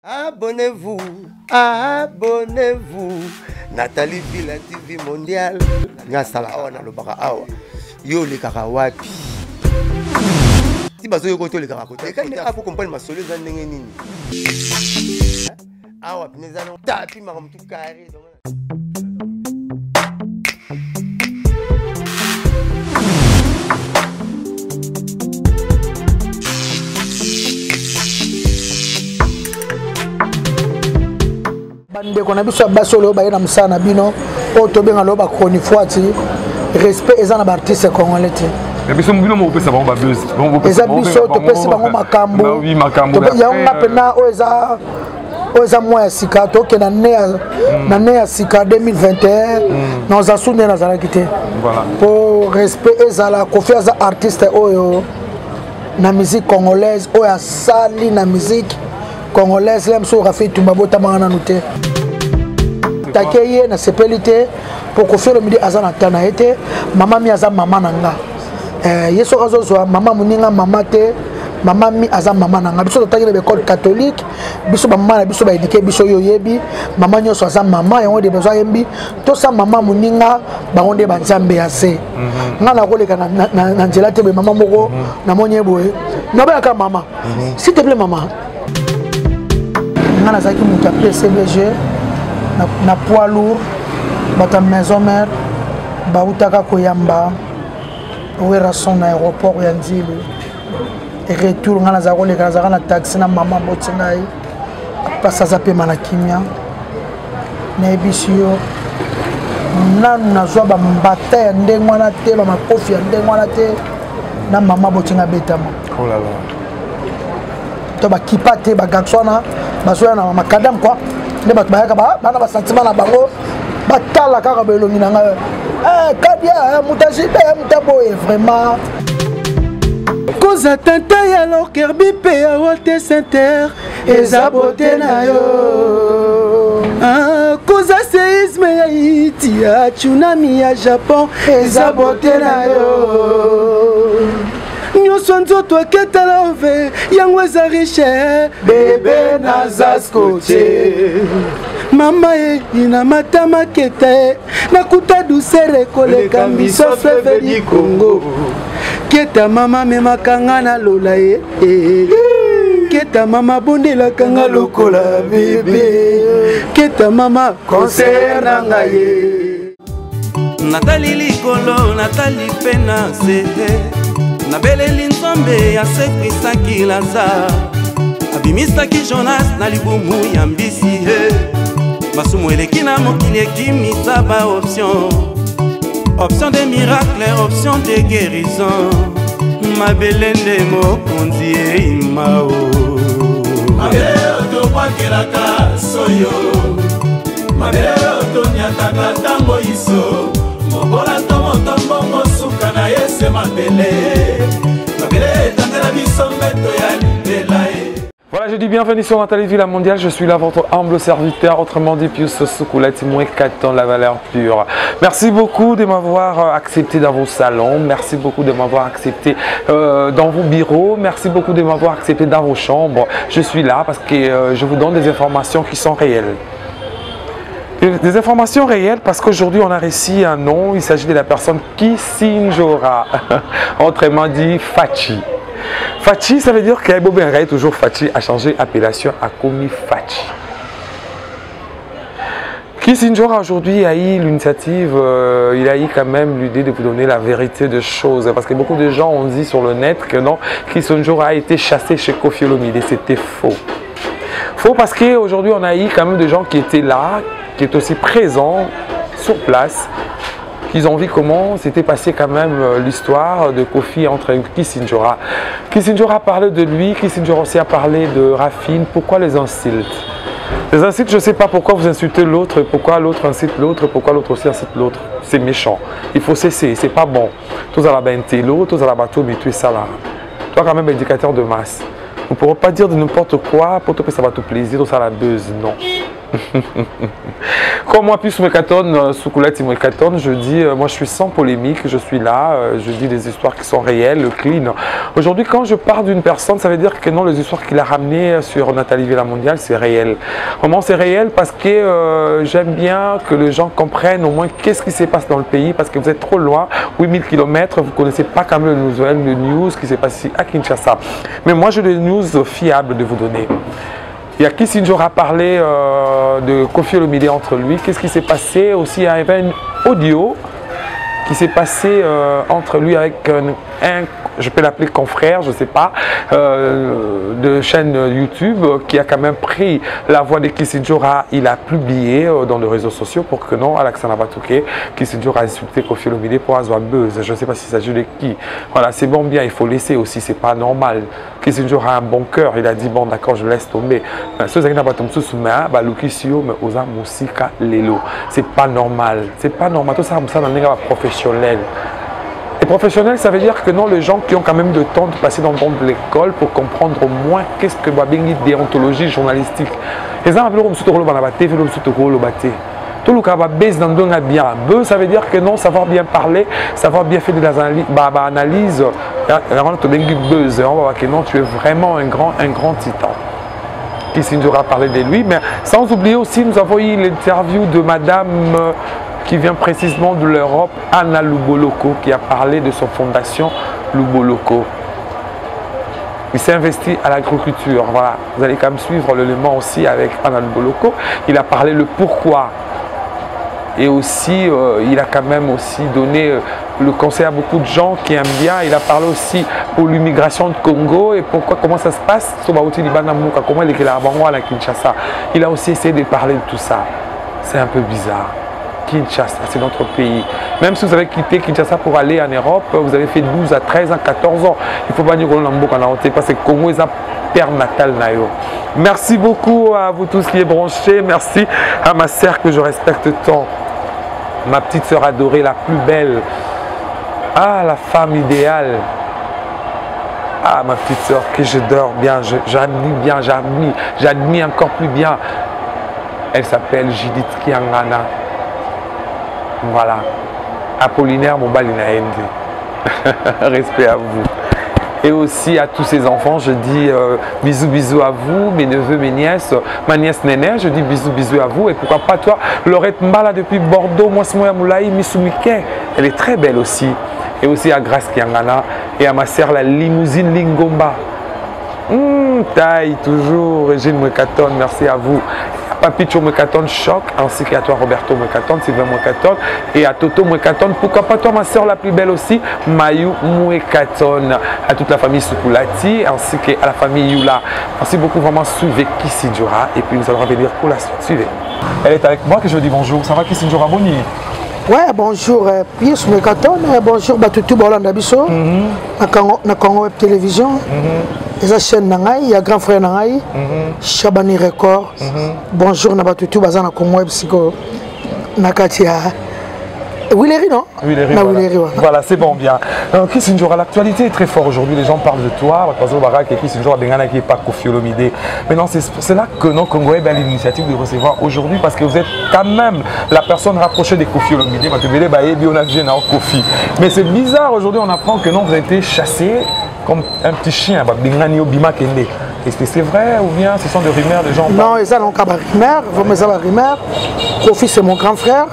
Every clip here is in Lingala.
Abonnez-vous, abonnez-vous. Nathalie Villa TV Mondial. Nyasala awa na lobaka awa. Yo le karawapi. Si bazo yo koto le karakote. Quand il a pour comprendre ma solo za ndenge nini. Awa pineza no tapi makamtu carré. Bande qu'on a biso basolo ba na musana bino o to benga loba koni fuati respect ezana ba artiste congolais te biso mbino mo pesa bango ba buzz eza biso to pesa bango makambo oui makambo to ya nga pena o eza moya sika to ke na ne ya sika 2021 na za sunde na zala kité voilà pour respect ezala confiance artiste oyo na musique congolaise o ya sali na musique congolaise là monsieur Rafi Tumbabota mangana noté takeye na sepelité pour confier le midi azana tana été maman mi azam maman nanga yeso kazozo maman muninga maman te maman mi azam maman nanga biso to takele école catholique biso maman biso ba éduquer biso yoyebi maman nyoso azam maman yango de besoin yembi to sa maman muninga bango de banzambe ase ngana ko leka na nzela te be maman moko na monye boye na ba ka maman s'il te plaît maman na zaki muta PCBG na poids lourd bata maison mère bautaka koyamba wera son na aéroport ya nzili et retour ngana za koleka za na taxi na mama botingai passa za pema na kimia na ebisio nanu nazwa ba mbata ya ndengwana te ba makofi ya ndengwana te na mama botinga betama oh là là to ba kipate ba gaksona basoya na makadam quoi ne bat bayaka bana ba sentiment na bango batala kaka belongi na nga kadia mutajibe mutaboye vraiment koza tanta ya lokerbi pe ya Walter Center ezabote na yo koza séisme ya Haïti ya tsunami ya Japon ezabote na yo nyonso nzoto aketala ove yango eza riche bebe naza skoche mama ye ina matama kete nakuta douceur ekoleka mbiso fleuve du Congo keta mama memaka nga na lola ye keta mama bondelaka nga lokola bebe keta mama conseiller na ngai ye natali likolo natali pena sete nabeleli nzambe asekwisaki Lazare abimisaki Jonas na libumu ya mbisi masumu eleki na mokili ekimisa ba option de miracle option de guérison mabele nde mokonzi eimao mabele tobwakelaka soyo mabele tonyataka ntango iso mokola to motombongo suka na yese mabele mabele tangela biso mbeto ya libela. Voilà, je dis bienvenue sur Nathalie Villa Mondial, je suis là votre humble serviteur, autrement dit Pius Soukoulette, moins 4 tonnes la valeur pure. Merci beaucoup de m'avoir accepté dans vos salons, merci beaucoup de m'avoir accepté dans vos bureaux, merci beaucoup de m'avoir accepté dans vos chambres. Je suis là parce que je vous donne des informations qui sont réelles. Des informations réelles parce qu'aujourd'hui on a réussi un nom, il s'agit de la personne Kisinjora, autrement dit Fachi. Fachi, ça veut dire que toujours Fachi a changé appellation à Komi Fachi. Kisinjora aujourd'hui a eu l'initiative, il a eu quand même l'idée de vous donner la vérité des choses. Parce que beaucoup de gens ont dit sur le net que non, Kisinjora a été chassé chez Koffi Olomide. C'était faux. Faux parce qu'aujourd'hui on a eu quand même des gens qui étaient là, qui étaient aussi présents sur place. Ils ont vu comment s'était passé quand même l'histoire de Koffi entre Kisinjora. Kisinjora parlait de lui, Kisinjora aussi a parlé de Raffine. Pourquoi les insultes? Les insultes, je ne sais pas pourquoi vous insultez l'autre, pourquoi l'autre incite l'autre, pourquoi l'autre aussi incite l'autre. C'est méchant. Il faut cesser, c'est pas bon. Tous à la bentélo, tous à la bateau, mais tu es ça là. Toi quand même indicateur de masse. Nous ne pourrons pas dire de n'importe quoi pour que ça va te plaisir ou ça la buzz, non. Comme moi, puis sous Mekaton, sous Koulati Mekaton, je dis, moi je suis sans polémique, je suis là, je dis des histoires qui sont réelles, clean. Aujourd'hui, quand je parle d'une personne, ça veut dire que non, les histoires qu'il a ramenées sur Nathalie Villa Mondial, c'est réel. Vraiment, c'est réel parce que j'aime bien que les gens comprennent au moins qu'est-ce qui se passe dans le pays, parce que vous êtes trop loin, 8000 km, vous ne connaissez pas quand même le news qui s'est passé à Kinshasa. Mais moi, j'ai des news fiables de vous donner. Il y a Kissinger a parlé de Koffi Olomide entre lui. Qu'est-ce qui s'est passé? Aussi, il y avait un audio qui s'est passé entre lui avec un, je peux l'appeler confrère, je ne sais pas, de chaîne YouTube qui a quand même pris la voix de Kissinger. Il a publié dans les réseaux sociaux pour que non, Alassane Batouké, Kissinger a insulté Koffi Olomide pour avoir buzz. Je ne sais pas s'il s'agit de qui. Voilà, c'est bon bien, il faut laisser aussi, c'est pas normal. Kissinger a un bon cœur, il a dit bon d'accord, je laisse tomber. C'est pas normal, c'est pas normal. Tout ça, c'est un professionnel. Et professionnel, ça veut dire que non, les gens qui ont quand même le temps de passer dans le monde de l'école pour comprendre au moins qu'est-ce que Babingi déontologie journalistique. Les gens ont tout le cas baisse dans le bien. Ça veut dire que non, savoir bien parler, savoir bien faire des analyses. On va voir que non, tu es vraiment un grand titan. Kissinger a parlé de lui, mais sans oublier aussi, nous avons eu l'interview de madame qui vient précisément de l'Europe, Anna Luboloko, qui a parlé de son fondation Luboloko. Il s'est investi à l'agriculture. Voilà, vous allez quand même suivre l'élément aussi avec Anna Luboloko. Il a parlé le pourquoi. Et aussi, il a quand même aussi donné le conseil à beaucoup de gens qui aiment bien. Il a parlé aussi pour l'immigration de Congo et pourquoi, comment ça se passe. Comment il est à Kinshasa. Il a aussi essayé de parler de tout ça. C'est un peu bizarre. Kinshasa, c'est notre pays. Même si vous avez quitté Kinshasa pour aller en Europe, vous avez fait 12 à 13 ans, 14 ans. Il ne faut pas dire qu'on a parce que Congo est un père natal. Merci beaucoup à vous tous qui êtes branchés. Merci à ma sœur que je respecte tant. Ma petite sœur adorée, la plus belle. Ah, la femme idéale. Ah, ma petite sœur que je dors bien, j'admire bien, j'admire encore plus bien. Elle s'appelle Judith Kiangana. Voilà. Apollinaire Mobalinaende. Respect à vous. Et aussi à tous ces enfants, je dis bisous à vous, mes neveux, mes nièces, ma nièce Néné, je dis bisous à vous. Et pourquoi pas toi, Laurette Mbala depuis Bordeaux, moi c'est Moulaï, Missumike. Elle est très belle aussi. Et aussi à Grace Kiangana et à ma sœur la limousine Lingomba. Taille toujours, Régine Mekaton, merci à vous. Papicho Mekaton Choc, ainsi qu'à toi Roberto Mekaton, Sylvain Mekaton et à Toto Mekaton. Pourquoi pas toi ma soeur la plus belle aussi, Mayou Mekaton. À toute la famille Sukulati ainsi qu'à la famille Yula. Merci beaucoup, vraiment suivez Kissidjura et puis nous allons revenir pour la suite. Suivez. Elle est avec moi que je dis bonjour. Ça va Kissidjura Boni? Ouais, bonjour Pius Mekaton, bonjour Batutu Bolanda Bisso, na Congo Web Télévision. Eza chaîne nangai, il y a grand frère nangai, Chabani Record. Bonjour Nabatutu Bazana Congo Web Siko Nakatia. Willery, non? Willery, voilà, c'est bon, bien. Kissinger, l'actualité est très forte aujourd'hui. Les gens parlent de toi. Kissinger qui n'est pas Koffi Olomide. Maintenant, c'est là que nos Congolais ont l'initiative de recevoir aujourd'hui parce que vous êtes quand même la personne rapprochée de Koffi Olomide. Mais c'est bizarre aujourd'hui, on apprend que non, vous avez été chassé comme un petit chien. Est-ce que c'est vrai ou bien ce sont des rumeurs des gens? Non, ils n'ont pas de rumeurs. Koffi, c'est mon grand frère.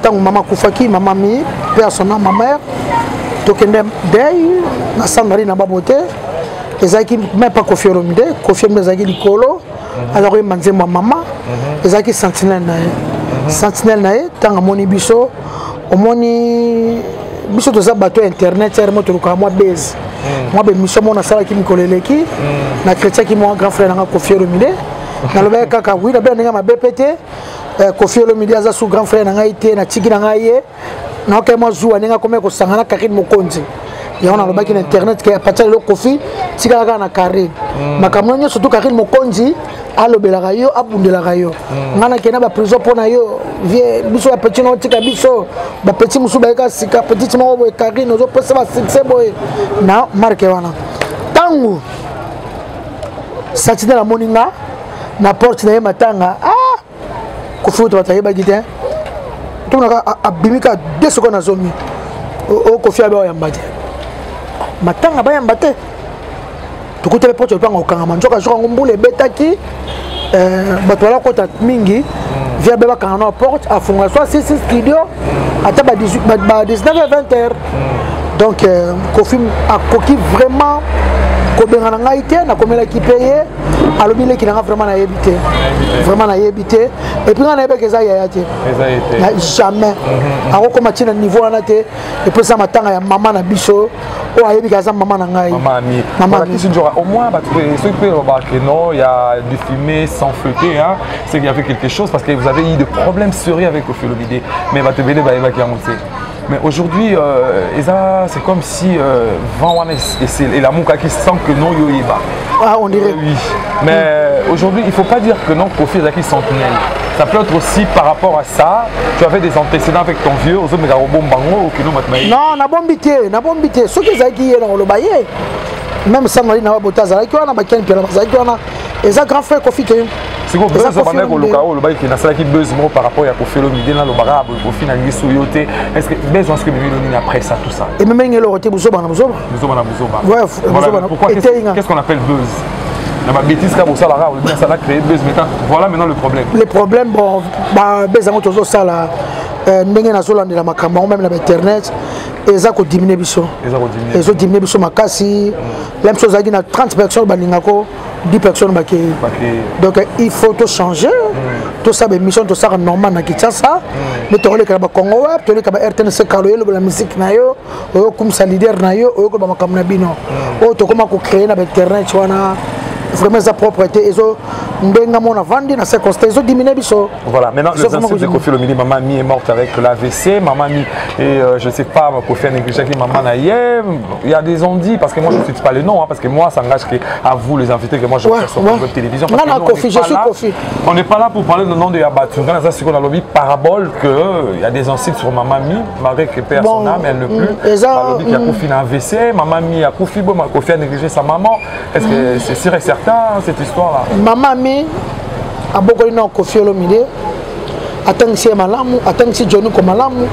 Tant maman Koufaki, maman Mi, personne, ma mère, Tokende Dey, na Sandrine na Babote, les aïki même pas Koffi Olomide, Koffi Olomide les Licolo, alors ils mangeaient ma maman, les aïki sentinelle nae, tant à moni biso, au moni biso de ça bateau internet, c'est remonté le cas moi baise, moi ben mission mon asala qui me colle les qui, na chrétien qui mon grand frère na Koffi Olomide, na le bec kaka oui, la belle n'a ma BPT. Koffi Olomide aza sous grand frère nanga ité na tiki nanga yé na ka mo zuwa ninga komé ko sangana Karine Mokonzi ya on a lobaki na internet ke apatia le Koffi tika ka na Karine makamno surtout Karine Mokonzi alobela rayo abundela rayo ngana kena ba prison pona yo vie biso petit no tika biso ba petit musu ba ka sika petit mo Karine ozo pesa ba succès boy na marque wana tangu Satina la moninga na porte na matanga Kofi to batayeba gite to na abimika 2 secondes na zomi o Kofi abe oyambate matanga ba yambate tukutele porte pa ngokanga manjoka joka ngombule betaki bato wala kota mingi via beba kanga porte afunga soit 6 studio ata ba 19h20h donc Kofi a coquille vraiment kobenga na ngai te na komela ki payer alobi le ki na vraiment na yebité vraiment na yebité et puis na yebeke za ya te jamais ako koma tina niveau wana te et puis ça matanga ya maman na biso o ayebi ka za maman na ngai maman qui se au moins bah ceux qui peuvent que non il y a du fumée sans feuilleter hein c'est qu'il y avait quelque chose parce que vous avez eu des problèmes sérieux avec Kofi Olomide mais va te venir ba yeba ki amonté. Mais aujourd'hui, c'est comme si et la mouka qui sent que non, yoyeba. Ah, on dirait. Oui. Mais aujourd'hui, il ne faut pas dire que non, Kofi est sentinelle. Ça peut être aussi par rapport à ça. Tu avais des antécédents avec ton vieux, aux autres, mais non, na bombité. Ceux qui ont dit dans le baillet, même ça, on a dit dans la botasse, et ça, grand frère Kofi. C'est quoi le bail qui n'a pas besoin par rapport à Kofi Olomide dans le barab Kofi n'a ni souyoté est-ce que besoin ce que nous après ça tout ça et même il aurait été bouzo bana ouais pourquoi qu'est-ce qu'on appelle buzz la bêtise là ça la ça a créé buzz maintenant voilà maintenant le problème bon bah bezango tozo ça là ndenge na zolande la makamba même na internet eza ko diminuer biso ezo diminuer biso makasi même chose aki na 30 personnes baningako 10 personnes baki donc il faut tout changer tout ça mission tout ça normal na Kinshasa mais to le ka ba Congo web to le ka ba RTNC kalo yelo la musique na yo o comme ça leader na yo o ko ba makamba na bino o to comment ko créer na internet wana vraiment sa propriété ezo ndenga mona vandi na circonstance ezo diminuer biso. Voilà, maintenant le principe de Kofi Olomide, maman mi est morte avec l'AVC, maman mi et je sais pas Kofi a négligé qui maman naïe, il y a des ondits parce que moi je ne cite pas le nom hein, parce que moi ça engage à vous les invités que moi je fais sur votre télévision parce non, que Kofi, je suis Kofi. On n'est pas là pour parler du nom de Yabatou. Quand ça c'est qu'on a lobby parabole que il y a des incites sur maman mi, malgré que perd son âme, elle ne plus. Lobby qui a Kofi na AVC, maman mi a Kofi bon Kofi a négligé sa maman. Est-ce que c'est sûr et certain cette histoire là? Maman mi a beaucoup de Kofi Olomide, attendez malamu, attendez Johnny comme malamu,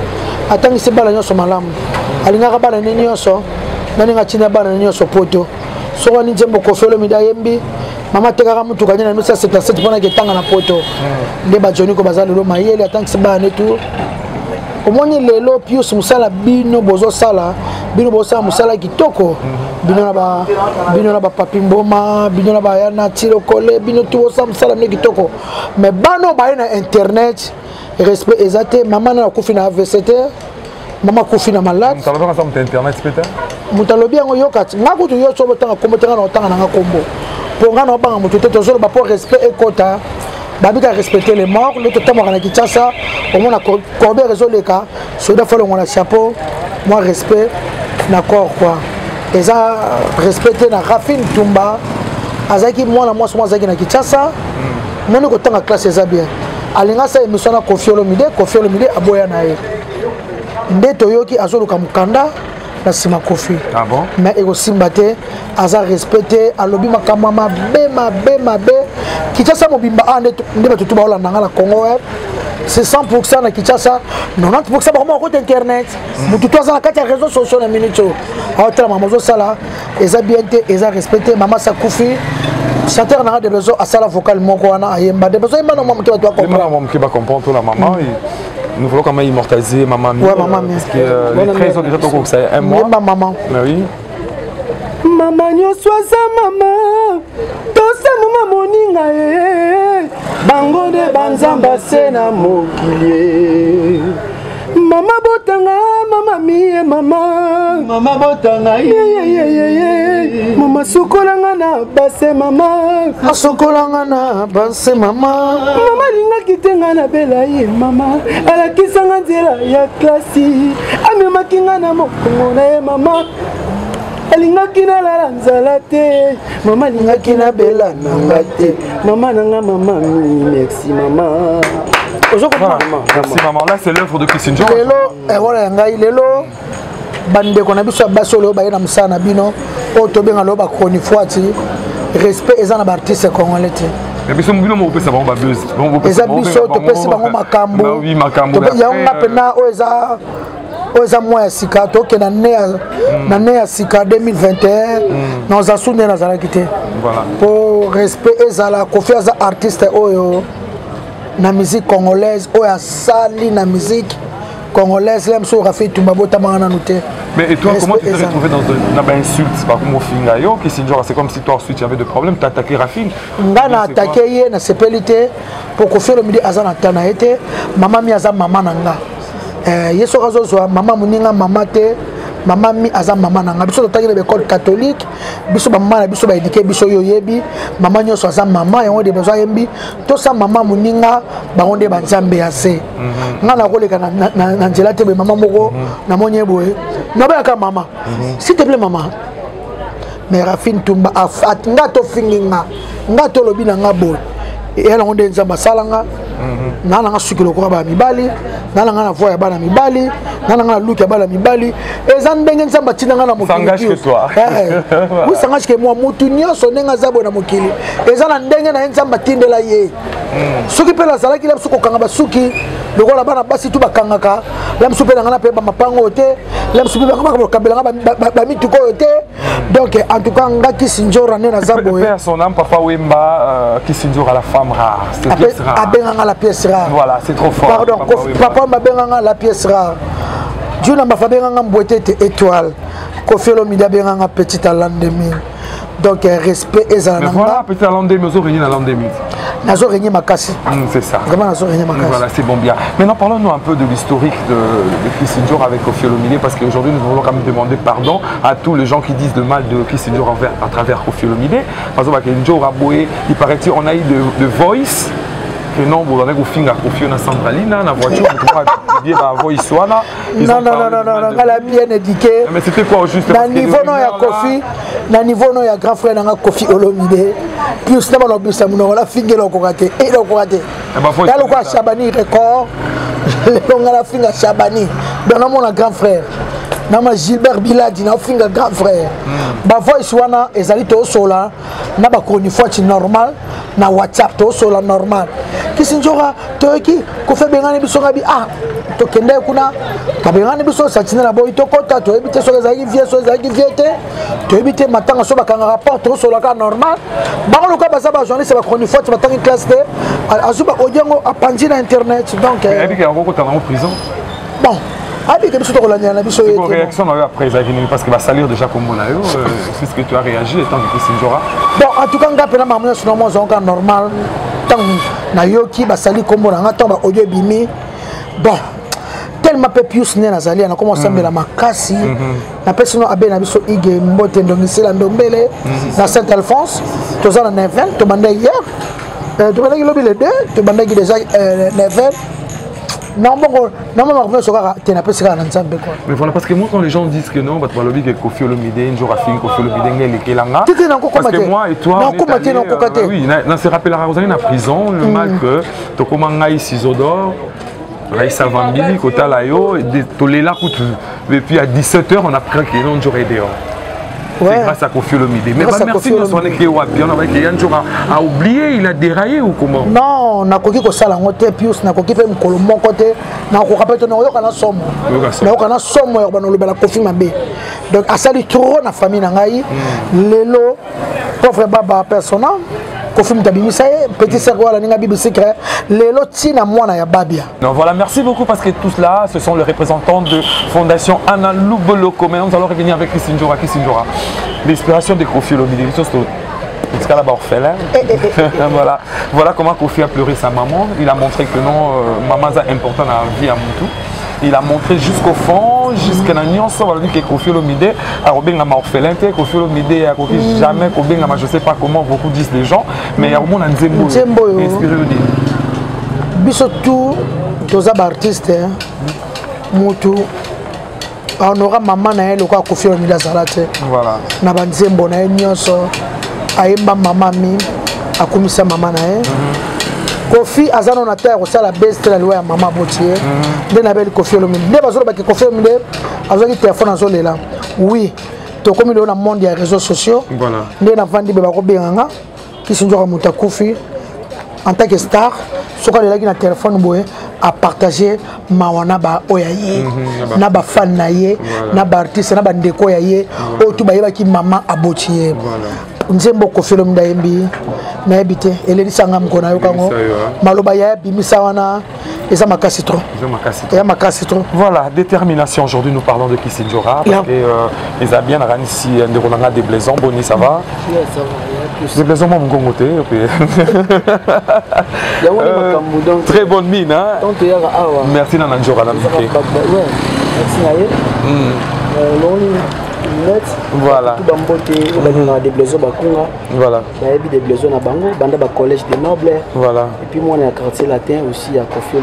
attendez balanyo so malamu. Alinga bala nini yoso, nani ngachina bala nini yoso poto. So wani jembo Kofi Olomide yembi, mama teka mutu kanyana nusa 77 pona ketanga na poto. Ndeba Johnny ko bazali lo mayele attendez bala netu. Omoni lelo Pius musala bino bozo sala bino bozo musala kitoko bino na ba papi mboma bino na ba yana tiro kole bino tu bozo musala ne kitoko mais bano ba na internet respect ezate mama na Kofi na AVCT mama Kofi na malade mutalobi ensemble internet peut-être mutalobi ngo yokati ngako tu yo so botanga komotanga na otanga na kombo pour ngana banga mutu te tozolo ba pour respect ekota babika respecter les morts le totalement na Kinshasa au moins corbe réseau les cas soda faut le chapeau moi respect d'accord quoi et ça respecter na Rafine Tumba azaki moi zaki na Kinshasa mon ko tanga classe ça bien alinga sa émission na Kofi Olomide aboya na ye ndeto yoki azoluka mukanda na sima Kofi ah bon mais ego simbate aza respecter alobi makamama be Kinshasa mobimba nde batutu baola nanga na Congo web c'est 100% na Kinshasa 90% vraiment côté internet mututu aza na kati ya réseaux sociaux na minute aotala mamozo sala eza bien te eza respecter mama sa Kofi chanteur na de besoin asala vocal moko wana ayemba de besoin imana moto to comprendre tout la maman nous voulons quand même immortaliser maman mi parce que les 13 ans déjà tout ça un mois maman oui Maman nyoswa sa mama tosa mama moninga bango de banzamba sena mokili mama botanga mama mie mama botanga mama sukolanga na base mama asokolanga na base mama linga kitenga na belaye mama alakisanga nzela ya klasi amemaki nga na mokongo na ye mama alingaki na lala nzala te mama alingaki na bela nanga te mama nanga mama merci mama merci maman là c'est l'œuvre de Kissinger lelo voilà ngai lelo bande ko na biso basolo ba na musana bino o to benga lo ba kroni fuati respect eza na ba artiste congolais te. Mais biso mbino mo pesa bango ba buzz. Eza biso to pesa bango makambo. Oui, makambo. Ya nga pena oza mois ya sika to ke na ne ya sika 2021 na za sunde na zala kité. Voilà. Pour respect ezala confiance artiste oyo na musique congolaise oyo sali na musique congolaise là monsieur Rafi Tumbabota mangana noté. Mais et toi comment tu t'es retrouvé dans une insulte par comme Finga yo qui c'est comme si toi ensuite tu avais des problèmes, tu as attaqué Rafine. Ngana attaqué yé na sepelité pour ko faire le midi azana tana été maman mi azana maman nanga. Yeso razo zo maman muninga maman te maman mi azana maman nanga biso totaki na école catholique biso maman na biso ba éduquer biso yo yebi maman nyoso azana maman yango de besoin yembi to sa maman muninga bangonde ba nzambe ase. Ngana koleka na nzela te be maman moko na monye boye na ba ka maman s'il te plaît maman mais Rafine Tumba afat ngato finginga ngato lobi na ngabo et on est nzamba salanga nana nga sukilo ko ba mibali nana nga na voix ya bana mibali nana nga look ya bana mibali ezan ndenge nzamba tinanga na mokili s'engage que toi oui s'engage que moi mutu nyoso nenga zabo na mokili ezana ndenge na nzamba tindela ye soki pe la sala ki la suko kanga basuki lokola bana basi tu bakangaka la msupe na ngana pe ba mapango te la msupe ba kama kabela ba mituko te donc en tout cas ngaki sinjora nena zabo père son âme papa Wemba qui sinjora la femme rare c'est pièce rare abenga la pièce rare voilà c'est trop fort pardon papa mabenga la pièce rare Dieu n'a pas fait un boîtier étoile Kofi Olomide benga petit à l'an 2000 donc respect et mais voilà petit à l'an 2000 aux réunions à l'an 2000 nazo régner makasi c'est ça vraiment nazo régner makasi voilà c'est bon bien maintenant parlons-nous un peu de l'historique de Kissinger avec Kofi Olomide parce qu'aujourd'hui nous voulons quand même demander pardon à tous les gens qui disent le mal de Kissinger à travers Kofi Olomide parce que Kissinger Raboé il paraît qu'on a eu de voice que non vous avez Kofi na Sandralina na voiture vous croyez bien voice soit non elle a bien éduqué mais c'était quoi juste na niveau non ya Kofi na niveau non ya grand frère na Kofi Olomide plus na balo bisa muno la finga lo kokate et lo kokate ya lo kwa Shabani record le ngala finga Shabani dans mon grand frère na ma Gilbert Biladi na finga grand frère ba voice wana ezali to sola na ba koni forti normal na WhatsApp to sola normal Kissinger toki ko fe bengane biso ngabi to kende kuna ka bengane biso satina na boy to kota to ebite so ezali vie so ezali viete to ebite matanga so bakanga rapport to sola ka normal ba ko ka basa ba journaliste ba koni forti ba tangi classe de azuba ojengo apandi na internet donc et puis on va en prison bon abi que biso to kolanya na biso yete réaction après ça parce que va salir déjà comme on a eu c'est ce que tu as réagi étant que Kissinger bon en tout cas ngapela mamu sur moi zonka normal tant na yoki ba sali kombo na ngata ba audio bimi bon tellement peu pius ne nazali na comment sambela makasi na personne abe na biso ige mbote ndongisela ndombele na Saint Alphonse tozana na 20 to banda hier to banda lobi le 2 to banda déjà 9 non bon non mais mais voilà parce que moi quand les gens disent que non bah tu vas lobby que Kofi Olomide un jour à fin Kofi Olomide ngeli kelanga parce que moi et toi oui on se rappelle la Rosaline en prison le mal que to komanga ici Zodor Raïssa Vambili kota la yo to lela kutu et puis à 17h on a craqué non jour dehors. C'est grâce à Kofi Olomide. Mais merci de son équipe. A oublié, il a déraillé ou comment? Non, na koki ko sala ngote pius na koki pe mkolo moko te na ko kapete no yoka na somo. Na yoka na somo ya bana lobela Kofi mabe. Donc asali trop na famille na ngai lelo pauvre baba personnel Kofi mtabimisa petit sœur wala ninga bibi secret lelo tina mwana ya babia. Donc voilà, merci beaucoup parce que tous là ce sont les représentants de Fondation Anna Luboloko. Maintenant nous allons revenir avec Kissinger. L'inspiration de Kofi Olomide. C'est là-bas orphelin. Voilà comment Kofi a pleuré sa maman. Il a montré que non, maman est important dans la vie à Moutou. Il a montré jusqu'au fond, jusqu'à la nuance. On va dire que Kofi Olomide a robé un orphelin. Kofi Olomide a copié jamais Kofi. Je ne sais pas comment beaucoup disent les gens, mais il y a un monde en Nzembo. Inspiré le dire. Bisotou, tous les artistes, Moutou. On aura maman na elle ko Kofi Olomide salate voilà na banzembo na nyonso ayemba mama mi akumisa mama na Kofi azano na terre au sala best la loi mama botier de na belle Kofi Olomide ne bazolo ba Kofi Olomide azaki téléphone azolela oui tokomi lelo na monde ya réseaux sociaux nde navandi be bakobenganga Kisinjora moto akufi en tant que star soki alelaki na téléphone boye a partager mawana ba oya ye na ba fan na ye na ba artiste na ba ndeko ya ye o tu bayebaki mama aboti ye nzembo kofelo mdayembi na ebite eleli sanga mkona yo kango maloba ya bimisa wana eza makasi trop voilà détermination aujourd'hui nous parlons de Kisinjora parce que ils a bien arrangé ndeko des Blaisons Boni ça va des Blaisons mon ngongote très bonne mine hein merci nana Njora na mike voilà des blaisons bakunga voilà des blaisons na bango banda ba collège des nobles voilà et puis moi on est à quartier latin aussi à Kofi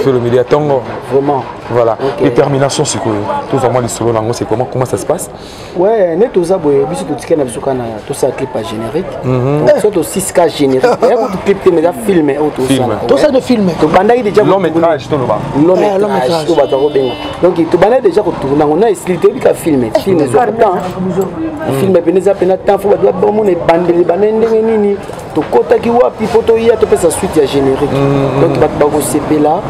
Olomide à Tongo vraiment voilà détermination c'est quoi tout vraiment les solos nango c'est comment ça se passe ouais net aux aboye biso to tikana biso kana tout ça clip à générique donc c'est aussi 6K générique et quand tu clip mais filmé auto ça tout ça de filmer to banda déjà long métrage to loba long métrage to ba to benga donc to banda déjà ko tourner on a expliqué bi ka filmer film film peneza pena temps faut ba bon mon bandeli banende nini to kota ki wapi photo ya to pesa suite ya générique donc ba ko sepela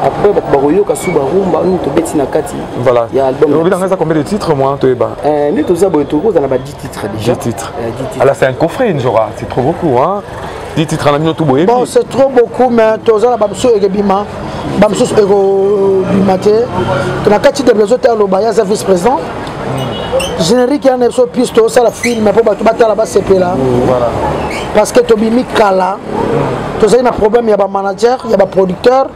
après ba ko yoka suba rumba nous to beti na kati voilà il y a album on dans ça combien de titres moi to eba ni to za boy to ko na ba 10 titres déjà 10 titres alors c'est un coffret Njora c'est trop beaucoup hein 10 titres na mino to boye bon c'est trop beaucoup mais to za ba biso ekebima ba biso eko bimate to na kati de besoin ta lo ba ya vice président générique en episode pisto ça la film pour battre là-bas c'est là voilà parce que tobimi kala to ça un problème il y a ba manager il y a ba producteur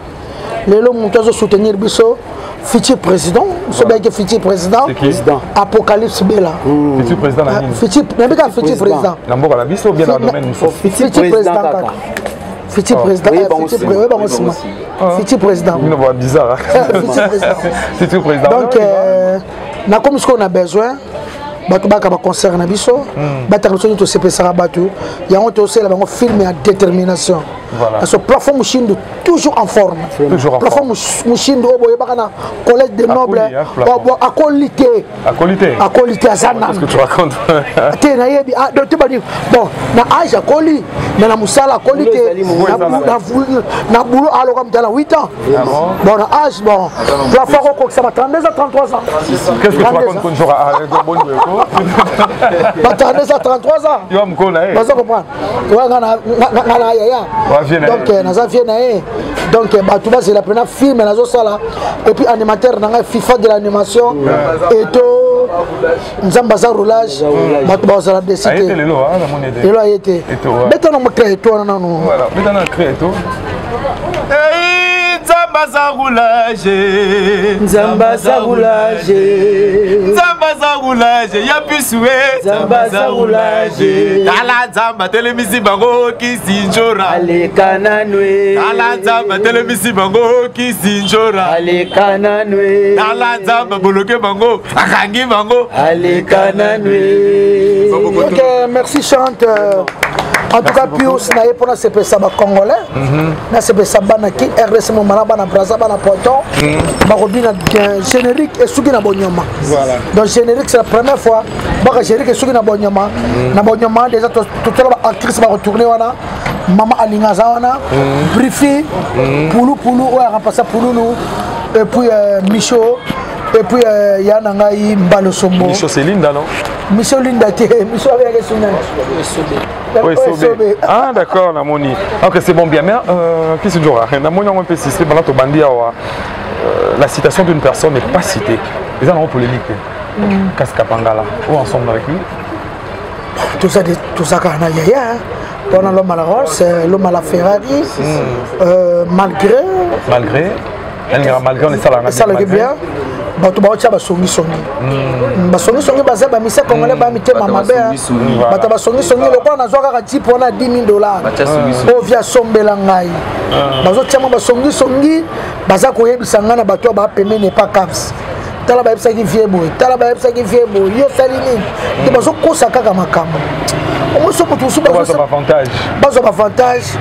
les lots montages soutenir biso futur président ce bien que futur président Apocalypse Bella futur président la mine futur président n'ambo la biso bien dans le domaine futur président futur président futur président une voix bizarre futur président donc na comme ce qu'on a besoin bato baka ba concert na biso bataka biso to sepesaka bato yango to sela bango film ya détermination voilà parce que plafond Mushindo toujours en forme plafond Mushindo boye baka na collège des nobles à qualité azana parce que tu racontes té na yebi te ba dire bon na âge à coli na musala qualité na boulot alors comme dans 8 ans bon na âge bon plafond ko ça va 32 à 33 ans qu'est-ce que tu racontes qu'on jouera Batane ça 33 ans. Yo mkona eh. Bazo comprendre. Wa ngana ya. Donc naza viena eh. Donc batu ba c'est la première film nazo sala et puis animateur nanga FIFA de l'animation et to nzamba za roulage batu ba sala décider. Ayete lelo na monede. Lelo ayete. Beta na mo créer to na no. Voilà, beta na créer to. Nzamba za roulage ya piswe Nzamba za roulage Tala nzamba telemisi bango Kisinjora alekana nwe Tala nzamba telemisi bango Kisinjora alekana nwe Tala nzamba boloke bango akangi bango alekana nwe. Ok, merci chante. En tout cas, Pius n'a pas de CPSA congolais. Na CPSA banaki RDC Momana bana Brazza bana Poton. Barobi na générique et sugi na bonyama. Voilà. Donc générique c'est la première fois. Baka générique et sugi na bonyama. Na bonyama déjà toute la actrice va retourner wana. Mama Alinga zawana. Briefy. Poulou ouais remplacer Poulou et puis Micho. Et puis Yananga Mbalo Sombo. Micho c'est Linda non? Micho Linda té. Micho avec son nom. Oui, ah d'accord, Namoni. Ok, c'est bon bien. Mais qu'est-ce que tu dis? Namoni on peut citer pendant ton bandit la citation d'une personne n'est pas citée. Les gens ont polémique. Kaska Pangala. Où ensemble avec lui? Tout ça quand on a yaya. Pendant l'homme à la Rolls, l'homme à la Ferrari. Malgré on est ça le bien. Bato ba ocha basongi songi baza ba mise congolais ba mitema mabe bato basongi lokwa na zwaka ka type na $10,000 o via sombela ngai bazo tiama basongi baza koyebisa ngana bato ba peme ne pas caps tala ba yebisa ki vie boy yo salini te bazo kosa kaka makambo omo so mutu su bazo avantage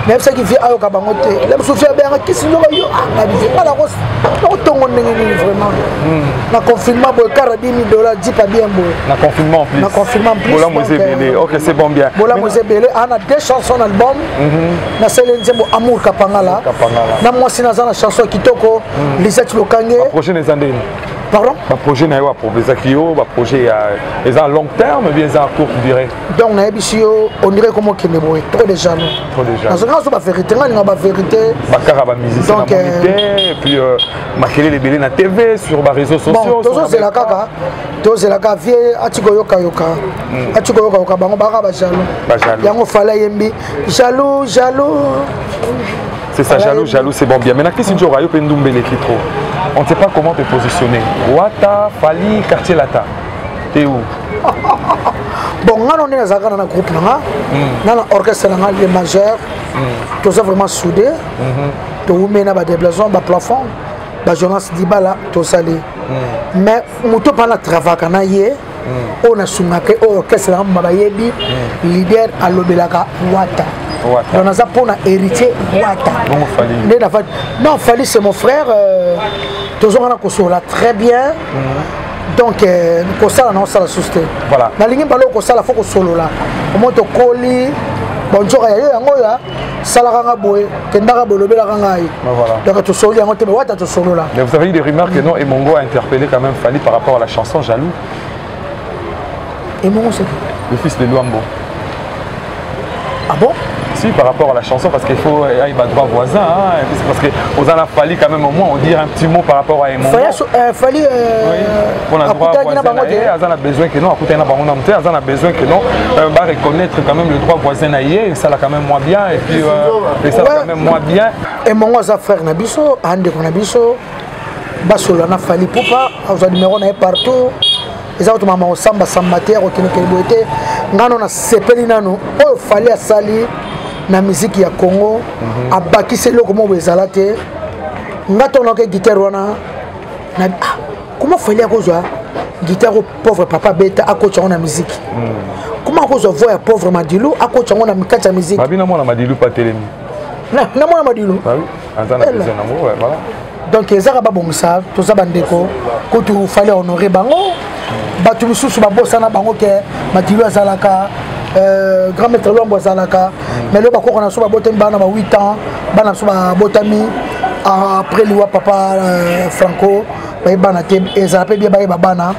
même ça qui vient à Okabangote les souffle bien qui sinon yo na bize pas ko tongo ndenge ni vraiment na confinement boy $10,000 dit pas bien boy na confinement en plus na confinement en plus Bola Mosé Belé OK c'est bon bien Bola Mosé Belé on a 2 chansons dans l'album na celle nzembo Amour Kapangala na moi si na chanson kitoko Lisette Lokange prochaine des années pardon le projet na yo pour Bezakio le projet est à long terme mais bien à courte durée donc na ebisio on dirait comment qu'il est boy trop déjà dans ce cas la vérité na ba vérité bakara ba musicien na monité et puis makele les belé na TV sur les réseaux sociaux donc c'est la kaka donc c'est la kaka vie atiko yoka bango baka ba jaloux yango fala yembi jaloux c'est ça jaloux c'est bon bien maintenant qu'est-ce que tu auras yo pendumbe les trop on ne sait pas comment te positionner Wata Fali quartier Lata t'es où bon on est dans un groupe dans l'orchestre les majeurs tout ça vraiment soudé tout mena ba déplacement ba plafond ba Jonas Dibala tout ça mais muto pas la travail kana yé on a soumake orchestre ba yebi leader à l'obelaka Wata on a ça pour héritier Wata non Fali c'est mon frère toujours on a consola très bien donc ko sala na sala susté voilà na lingi balo ko sala faut ko solo la au moto koli bonjour ya yango ya sala nga boy kendaka bolobela ngai voilà donc to solo yango te Wata to solo la mais vous avez eu des rumeurs que non et Mongo a interpellé quand même Fali par rapport à la chanson Jaloux et Mongo c'est le fils de Luambo ah bon si par rapport à la chanson parce qu'il faut il y a droit voisin hein, parce que aux en a fallu quand même au moins on dire un petit mot par rapport à Mongo Fali on a droit voisin on a besoin que non écoutez on a besoin que non va reconnaître quand même le droit voisin et ça l'a quand même moins bien et puis ça quand même moins bien et Mongo sa frère na biso ande ko na biso basolo na Fali poupa au numéro na partout eza to mama osamba sambateur okinekeboete ngano na sepeli nano o Fali asali na musique ya Congo abakise loko mo bezala te ngato na ke guitare wana na comment Fali akozwa guitare pauvre papa beta akocha na musique comment akozwa voix ya pauvre Madilu akocha na mikata ya musique babina mona Madilu pa telemi na mona Madilu bah oui azana besoin na mo voilà donc ezaka ba bomsa to za bandeko ko tu Fali honorer bango batu misusu ba bosana bango ke Madilu azalaka grand maître Lombo Zalaka mais le bako on a sur botami bana ba 8 ans bana sur botami après liwa papa Franco ba bana te ezapé bien ba bana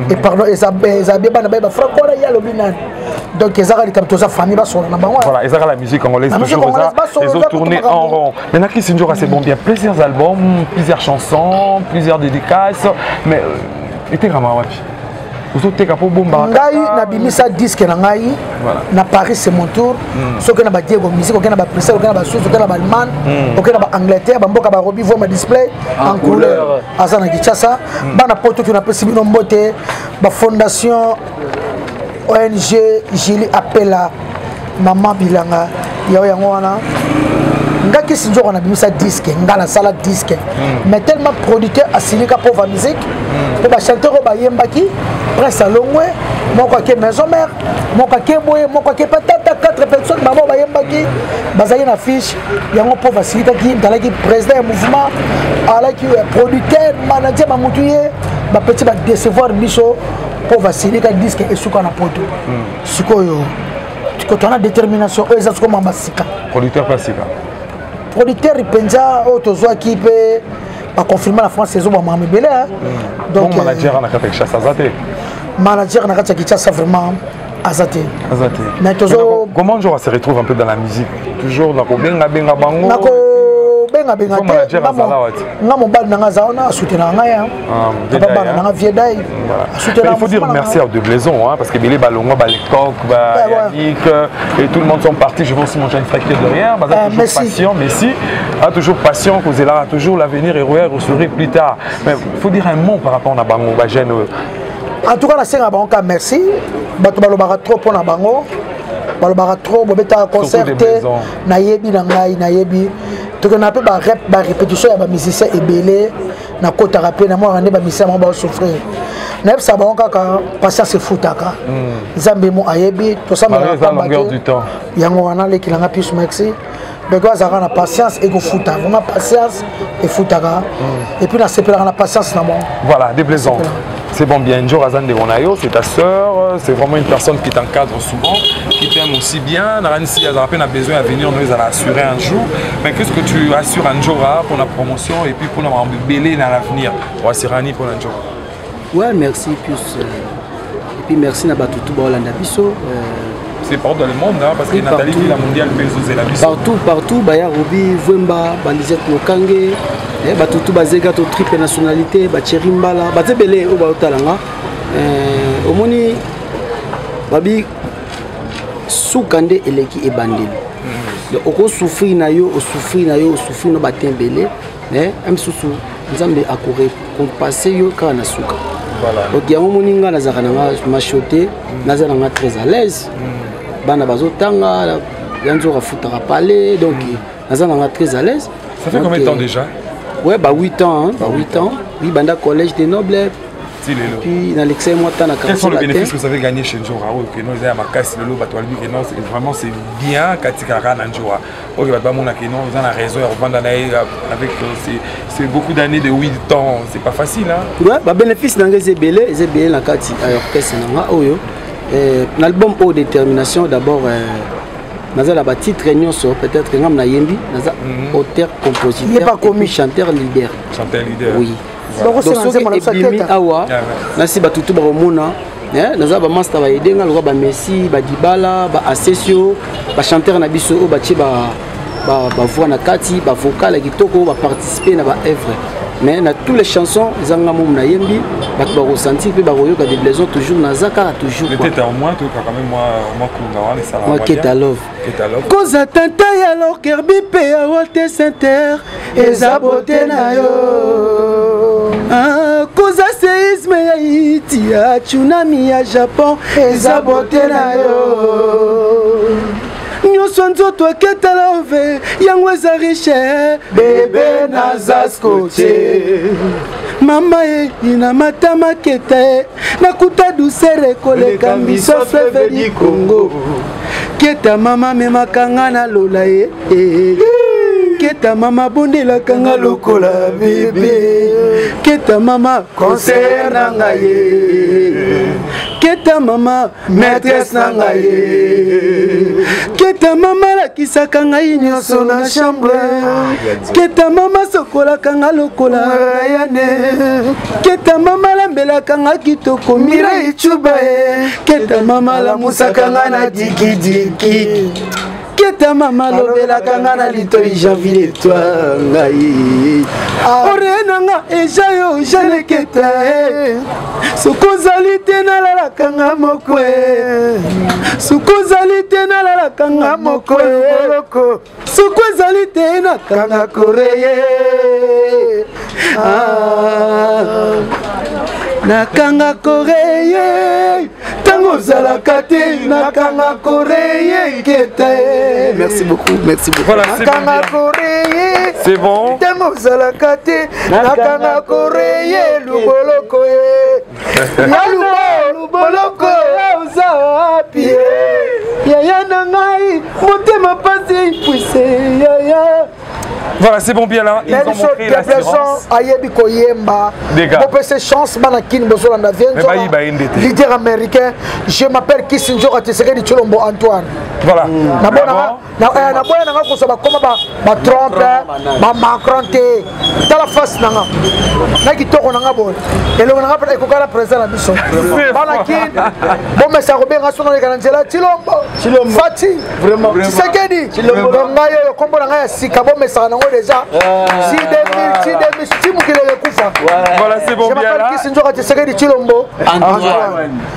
et pardon ezapé bana ba Franco la ya lobinan donc ezaka li comme ça famille ba sona na bango voilà ezaka la musique congolaise toujours les autres tournées en rond maintenant qui Sinjora c'est bon bien plusieurs albums plusieurs chansons plusieurs dédicaces mais était vraiment wapi ngai na bimisa disque na ngai na Paris c'est mon tour soki na ba Diego musique oki na ba Bruxelles oki na ba Suisse oki na ba Allemagne oki na ba Angleterre ba mboka ba Robi voit ma display en couleur asa na Kinshasa bana poto ki na pesi bino mbote ba fondation ONG Jili Appela Maman Bilanga yango wana ngaki Sinjora na bimisa disque ngala sala disque mais tellement producteur asilika pauvre musique pour ba chanteur ba yembaki Prince Alongwe moko ke maison mère moko ke boye moko ke patata 4 personnes maman ba yembaki bazali na fiche yango pauvre asilika ki dalaki président du mouvement alaki producteur manager mamutuye ba petit ba décevoir biso pauvre asilika disque esuka na poto sikoyo quand on a détermination eux comme ambasika producteur pasika producteur Penza autozo qui peut pas confirmer la France saison Mama Belé donc manager na kata Kinshasa azate manager na kata Kinshasa vraiment azate mais toujours comment genre se retrouve un peu dans la musique toujours na ko benga bango na ko benga nga mo bal na zaona soutenir nga papa bana na viedai il faut dire merci à De Blaison parce que Belé balongo balekok Yannick et tout le monde sont partis je vais aussi manger une fracture de rien toujours patient Messi a toujours patient cause là toujours l'avenir et sourire plus tard mais il faut dire un mot par rapport à bango ba jeune en tout cas la senga bango merci bato balobaka trop pour na bango balobaka trop bobeta concerté na yebi na ngai na yebi to que na pe ba répétition ya ba musicien ebelé na kota rapé na moi rende ba musicien ba souffrir na ça bango kaka patience futaka nzambe mo ayebi to ça la longueur du temps yango wana leki langa plus merci bego azalaka na patience ekofuta vraiment patience efutaka et puis nasepelaka na patience na moi. Voilà, déplaisant. C'est bon bien, Njo Razan de Monayo, c'est ta sœur, c'est vraiment une personne qui t'encadre souvent, qui t'aime aussi bien. Si elle a besoin à venir, nous allons assurer un jour. Mais qu'est-ce que tu assures à Njora pour la promotion et puis pour nous embellir dans l'avenir pour assurer pour Njora? Ouais, merci plus. Et puis merci à Batutu Baolanda Bisso. C'est partout dans le monde, hein, parce que Nathalie vit la mondiale Pesos et la Bisso. Partout, Baya Robi, Vwemba, Balizette Mokange, Batutu Bazega, to triple nationalité, Bacheri Mbala, Batebele, Obaotalanga. Omoni, Babi, Soukande Eleki et Bandel. Oko souffrir na yo, souffrir no Batembele, Msusu, Nzambe akore, compasser yo kana souka. Donc il y a un moment où machoté, nazana très à l'aise. Bana bazotanga, yanzo rafutara parler, donc nazana très à l'aise. Ça fait combien de temps déjà? Ouais, bah 8 ans, hein, bah 8 ans. Oui, banda collège des nobles. Puis dans l'excès moi tant. Quels sont les bénéfices que vous avez gagnés chez Njora? Que nous avons ma casse le lot, vraiment c'est bien Katikara Njora. Ok, bah mon akeno, vous avez raison, avec c'est beaucoup d'années de 8 ans, c'est pas facile hein. Ouais, bah bénéfice dans les belé la kati orchestre nanga oyo. L'album Haute Détermination d'abord naza la titre réunion sur peut-être ngam na yembi naza auteur compositeur et puis chanteur leader. Chanteur leader. Oui. Donc c'est Ebimi Awa. Nasi Batutu Baromona. Naza ba master ba edenga loka ba Messi, ba Dibala, ba Asesio, ba chanteur na biso o ba ti ba voix na kati, ba vocal kitoko ba participer na ba œuvre. Mais dans toutes les chansons, ils ont na yembi, ba ressenti pe ba royoka des blaisons toujours nazaka toujours. Peut-être au moins toi quand même moi kunga wale ça. Moi Ketalov. Cause atenta ya lo kerbi pe ya Walter Center ezabote na yo. Cause séisme ya Haïti ya tsunami ya Japon ezabote na yo. Nyonso nzoto Ketalove yango eza riche bebe naza scotché. Mama ina matama kete nakuta douceur koleka mbiso fleuve du Congo. Keta mama memaka na lola Keta mama bondelaka nga lokola bebe. Keta mama conseiller na ngai. Keta mama maîtresse na ngai. Keta mama lakisaka ngai nyonso na chambre. Keta mama sokolaka nga lokola yane. Keta mama lambelaka nga kitoko mira ichuba. Keta mama lamusaka nga na diki. Keta mama lobela kanga na litoi janvier toi ngai orena nga eja yo jale keta sukozali te na la kanga mokwe sukozali te na la kanga mokwe sukozali te na kanga koreye nakanga koreye tango zalaka te nakanga koreye keta. Merci beaucoup, merci beaucoup. Voilà, c'est bon. C'est bon. Tango zalaka te nakanga koreye luboloko ya luboloko uza pie yaya nangai motema pasi puise yaya. Voilà, c'est bon bien là. Ils ont montré l'assurance. Leader américain, je m'appelle Kissinger Tshisekedi Tshilombo Antoine. Voilà. Trump, Macron, dans la face nanga. Naki toko nanga bon. Et le nanga peut être la président la mission. Banakin, bon mais ça Robert Rasson dans les Canadiens, Tshilombo. Fati, vraiment. Tshisekedi, Tshilombo. Ngayo kombo nanga sika bon mais ça nango déjà. Si 2000 timu qui le kufa. Voilà, c'est bon bien là. Kissinger Tshisekedi Tshilombo Antoine.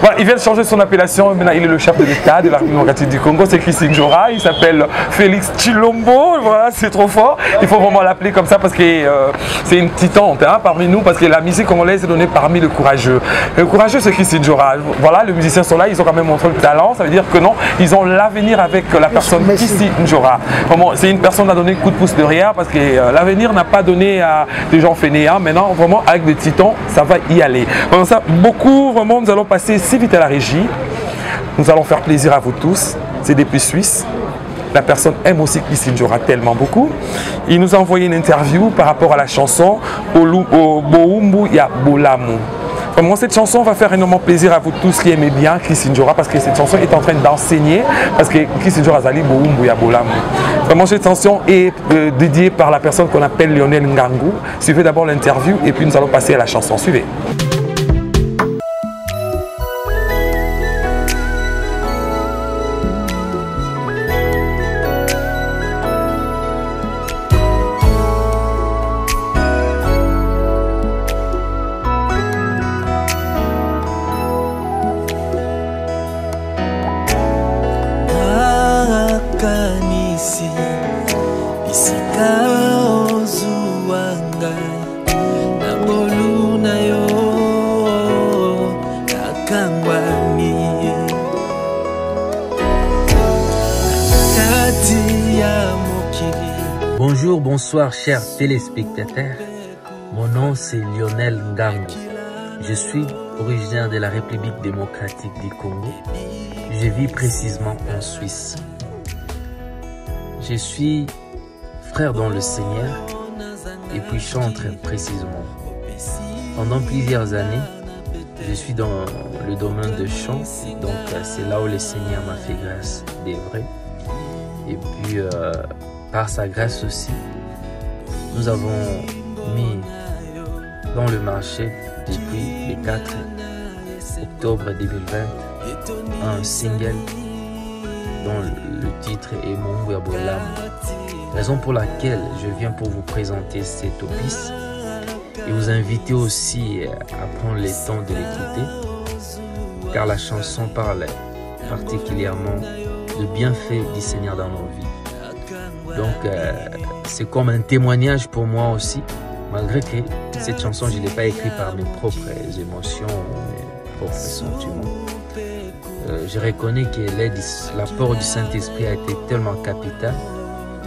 Voilà, il vient de changer son appellation. Maintenant, il est le chef de l'État de la République démocratique du Congo. C'est Kissinger. Il s'appelle Félix Tshilombo. Voilà, c'est trop fort. Il faut vraiment l'appeler comme ça parce que c'est une titante hein, parmi nous. Parce que la musique congolaise est donnée parmi les courageux. Le courageux, c'est Kissinger. Voilà, les musiciens sont là. Ils ont quand même montré le talent. Ça veut dire que non, ils ont l'avenir avec la personne Kissinger. Vraiment, c'est une personne qui a donné un coup de pouce de rien parce que l'avenir n'a pas donné à des gens fainéants. Maintenant, vraiment, avec des titans, ça va y aller. Pendant ça, beaucoup, vraiment, nous allons passer si vite à la régie. Nous allons faire plaisir à vous tous. C'est des plus suisses. la personne aime aussi Kisinjora tellement beaucoup. Il nous a envoyé une interview par rapport à la chanson Boumbu Ya Bolamu. Vraiment, cette chanson va faire énormément plaisir à vous tous qui aimez bien Kisinjora, parce que cette chanson est en train d'enseigner, parce que Kisinjora Zali Boumbu Ya Bolamu. Vraiment, cette chanson est dédiée par la personne qu'on appelle Lionel Ngangu. Suivez d'abord l'interview et puis nous allons passer à la chanson. Suivez. Bonjour, bonsoir chers téléspectateurs. Mon nom c'est Lionel Ngangu. Je suis originaire de la République démocratique du Congo. Je vis précisément en Suisse. Je suis frère dans le Seigneur et puis chantre précisément. Pendant plusieurs années, je suis dans le domaine de chant, donc c'est là où le Seigneur m'a fait grâce des vrais. Et puis par sa grâce aussi, nous avons mis dans le marché depuis le 4 octobre 2020 un single dont le titre est Boumbu Ya Bolamu. Raison pour laquelle je viens pour vous présenter cet opus et vous inviter aussi à prendre le temps de l'écouter, car la chanson parle particulièrement de bienfaits du Seigneur dans nos vies. Donc c'est comme un témoignage pour moi aussi, malgré que cette chanson je ne l'ai pas écrite par mes propres émotions, mes propres sentiments. Je reconnais que l'apport du Saint-Esprit a été tellement capital,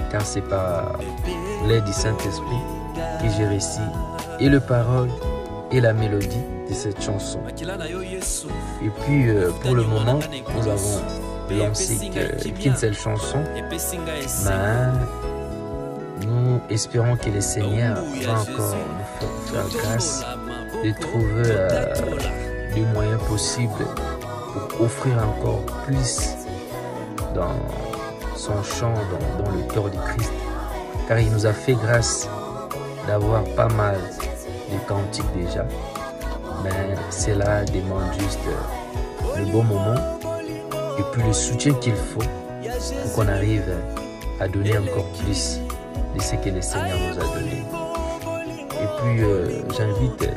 car c'est par l'aide du Saint-Esprit que j'ai réussi et le parole et la mélodie de cette chanson. Et puis pour le moment, nous avons lancé qu'une seule chanson, mais nous espérons que le Seigneur va encore nous faire grâce de trouver les moyens possibles pour offrir encore plus dans son chant, dans le cœur du Christ, car il nous a fait grâce d'avoir pas mal de cantiques déjà, mais cela demande juste le bon moment et puis le soutien qu'il faut pour qu'on arrive à donner encore plus de ce que le Seigneur nous a donné. Et puis j'invite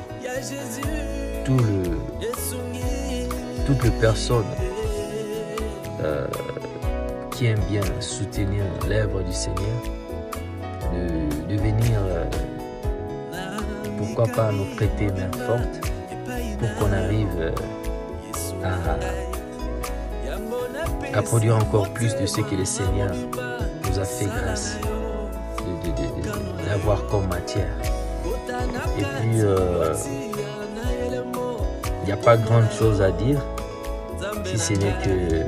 toutes les personnes qui aiment bien soutenir l'œuvre du Seigneur de venir, pourquoi pas nous prêter main forte pour qu'on arrive à produire encore plus de ce que le Seigneur nous a fait grâce d'avoir comme matière. Et puis il n'y a pas grande chose à dire, si ce n'est que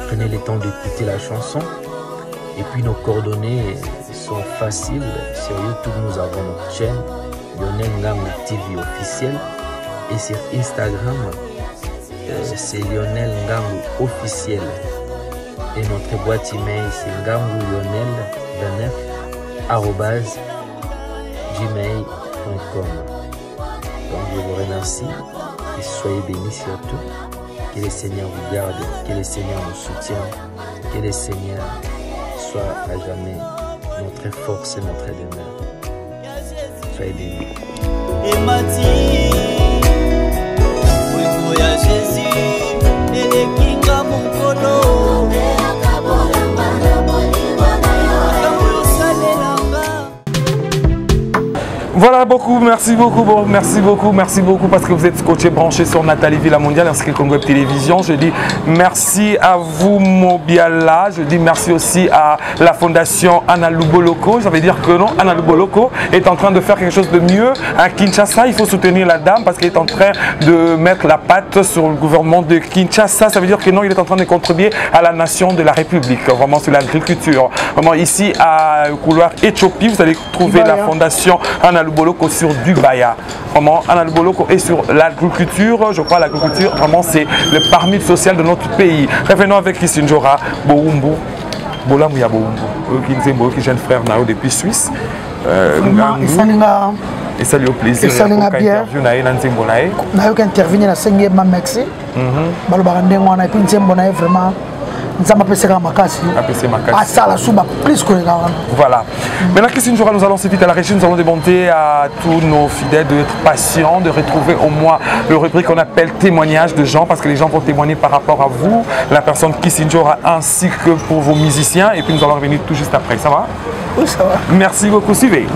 prenez le temps d'écouter la chanson. Et puis nos coordonnées sont faciles. Sur YouTube, nous avons notre chaîne Lionel Ngangu TV officiel. Et sur Instagram, c'est Lionel Ngangu officiel. Et notre boîte email, c'est ngangulionel29@gmail.com. Donc je vous remercie et soyez bénis surtout. Que le Seigneur vous garde, que le Seigneur nous soutienne, que le Seigneur soit à jamais notre force et notre demeure. Soyez bénis. Voilà, merci beaucoup parce que vous êtes coaché branché sur Nathalie Villa Mondiale ainsi que Congo Télévision. Je dis merci à vous Mobiala, je dis merci aussi à la fondation Anna Luboloko. Ça veut dire que non, Anna Luboloko est en train de faire quelque chose de mieux à Kinshasa. Il faut soutenir la dame parce qu'elle est en train de mettre la patte sur le gouvernement de Kinshasa. Ça veut dire que non, il est en train de contribuer à la nation de la République, vraiment sur l'agriculture. Vraiment ici à couloir Éthiopie, vous allez trouver la fondation Anna Luboloko sur Dubaya. Vraiment, Anna Luboloko est sur l'agriculture. Je crois l'agriculture, vraiment, c'est le parmi social de notre pays. Revenons avec Kisinjora Boumbu. Bolamouya Boumbu, qui est jeune frère Nao depuis Suisse. Et ça lui au plaisir. Ça lui a bien. Nao qui intervient dans 5e Maxi. Balbarandé, on a pu vraiment. Voilà. Maintenant, Kisinjora, nous allons vite à la régie. Nous allons demander à tous nos fidèles d'être patients, de retrouver au moins le rubrique qu'on appelle témoignage de gens, parce que les gens vont témoigner par rapport à vous, la personne Kisinjora, ainsi que pour vos musiciens. Et puis nous allons revenir tout juste après. Ça va? Oui, ça va. Merci beaucoup. Suivez.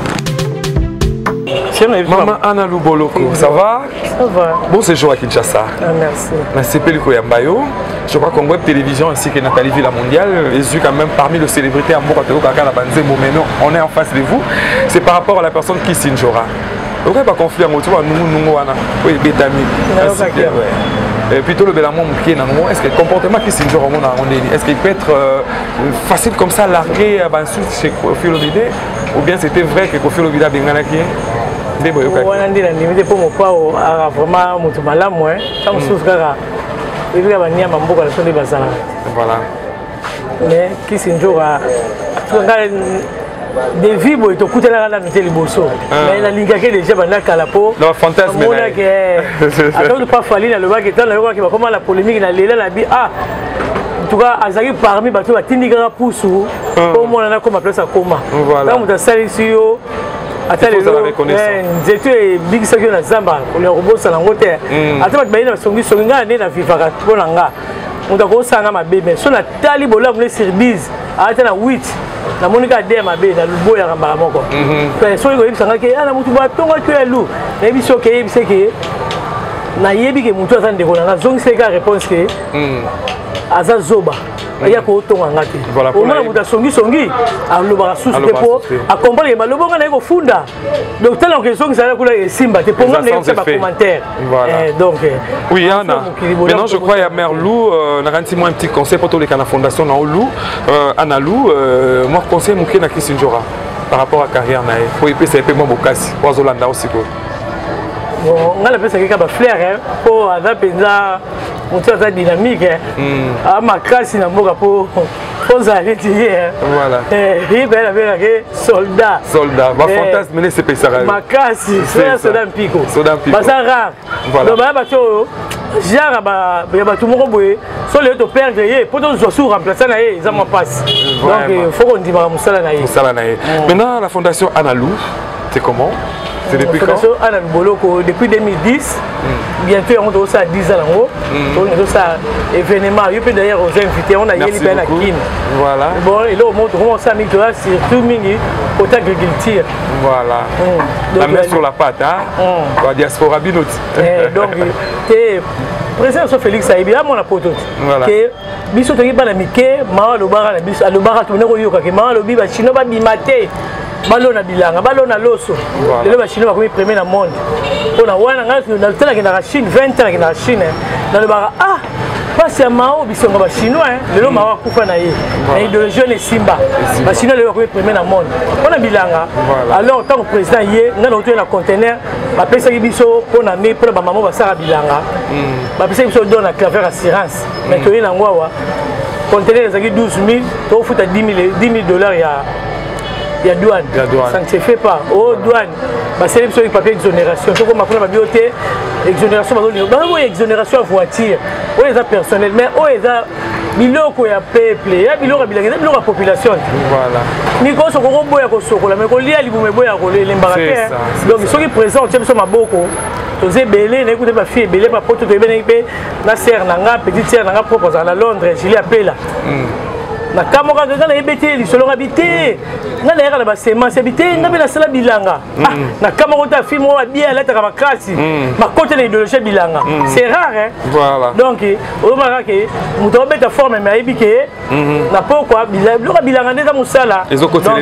Maman Anna Luboloko, ça va? Ça va. Bon séjour à Kinshasa. Ah, merci. Merci Peliko Yambayo. Je crois qu'en web télévision ainsi que Nathalie Villa Mondiale, ils sont quand même parmi les célébrités à Moukatelo Kaka Banze Momeno. On est en face de vous. C'est par rapport à la personne Kisinjora. Vous n'avez pas confié en moto à nous, oui, Bétami. Et plutôt le Bélamon qui est dans le est-ce que le comportement Kisinjora, est-ce qu'il peut être facile comme ça, largué à Bansou chez Kofi Olomide? Ou bien c'était vrai que Kofi Olomide a bien gagné? Pour mon pas vraiment mon malamu quand on souffre il y a un niam mboka la sonde bazala voilà mais Kisinjora des vies boy to kutela na nteli boso mais la linga ke déjà banda kala po le fantasme on a que attends pas fallu le bac étant le qui va comment la polémique na lela la bi ah en tout cas azaki parmi bato batindika pousu pour moi na comme place à coma voilà donc ça ici yo attends les études big section na zamba on les robots ça na ngote attends ba ina songi songa na vivaka pona nga on doit ko sanga ma bébé so na tali bola mo service attends na 8 na monika de ma bébé na lubo ya kamba moko so ko ibisanga ke ana mutu ba tonga ke lu na biso ke ibise ke na yebi ke mutu azande ko na zongi seka réponse ke aza zoba ya ko tonga ngati o mona muta songi aloba susu te po accompagner malobo ngana ko funda donc tellement que songi ça kula simba te ponga ne pas commentaire donc oui Anna maintenant je crois il y a mère Lou na ranti moi un petit conseil pour tous les canaux fondation na Lou Anna Lou moi conseil muké na Kisinjora par rapport à carrière na pour épée c'est épée moi bokasi pour Zolanda aussi ko on a la personne qui a flair pour avoir une dynamique à ma classe na mboka pour aller dire voilà et ben la soldat ma fantasme mais c'est pas ma classe c'est soldat pico bazara voilà donc ba bato genre ba tout le monde boye so le to perdre ye pour nous sous remplacer na ye ça me passe donc il faut qu'on dise musala na ye maintenant la fondation Anna Lou c'est comment? C'est depuis quand? Anna Luboloko depuis 2010. Bientôt on doit ça 10 ans on doit ça événement. Il peut d'ailleurs aux invités on a yeli ben la kin. Voilà. Bon et là on montre comment ça micro surtout mingi côté agriculture. Voilà. La main sur la patte hein. La diaspora binot. Donc t'es président Félix Saïbi à mon apoto. Que biso to yeba na mike ma lobara na biso alobara to ne ko yoka ke ma lobi ba chino ba bimate. Balona bilanga balona loso lelo ba chinois comme premier na monde on a wana ngati tela ki na Chine 20 ans ki na Chine na le ba ah parce que mao bisonga ba chinois lelo mawa kufa na ye na idéologie ne simba ba chinois lelo comme premier na monde on a bilanga alors tant que président ye ngana oto na conteneur ba pesa ki biso pona me pour ba maman ba sara bilanga ba pesa biso don na claver assurance mais to ye na ngwa conteneur ezaki 12000 to futa 10 000 dollars il y a douane. Ça ne se fait pas. Oh, douane. C'est les papiers d'exonération. Tout comme ma bioté, exonération, exonération à voiture. Oh, les personnel. Mais oh, les biloko ya peuple. Il y a biloko la population. Voilà. Mais quand on a boya ko sokola, mais ko lia libu me boya ko les mbaraka. Donc ceux qui présentent, c'est ma boko. Tosé belé, n'écoutez pas fille, belé pas pote, tu es bien na sœur nanga, petite sœur nanga propose à Londres, je l'ai appelé là. na kamoka nga na ebete lisolo ngabité nga na yaka na basema sebité nga bela sala bilanga na kamoko ta film wa bien la ta makasi makote na idéologie bilanga c'est rare hein voilà donc o mara ke muto beta forme mais ebike na pourquoi bilanga ndeza musala donc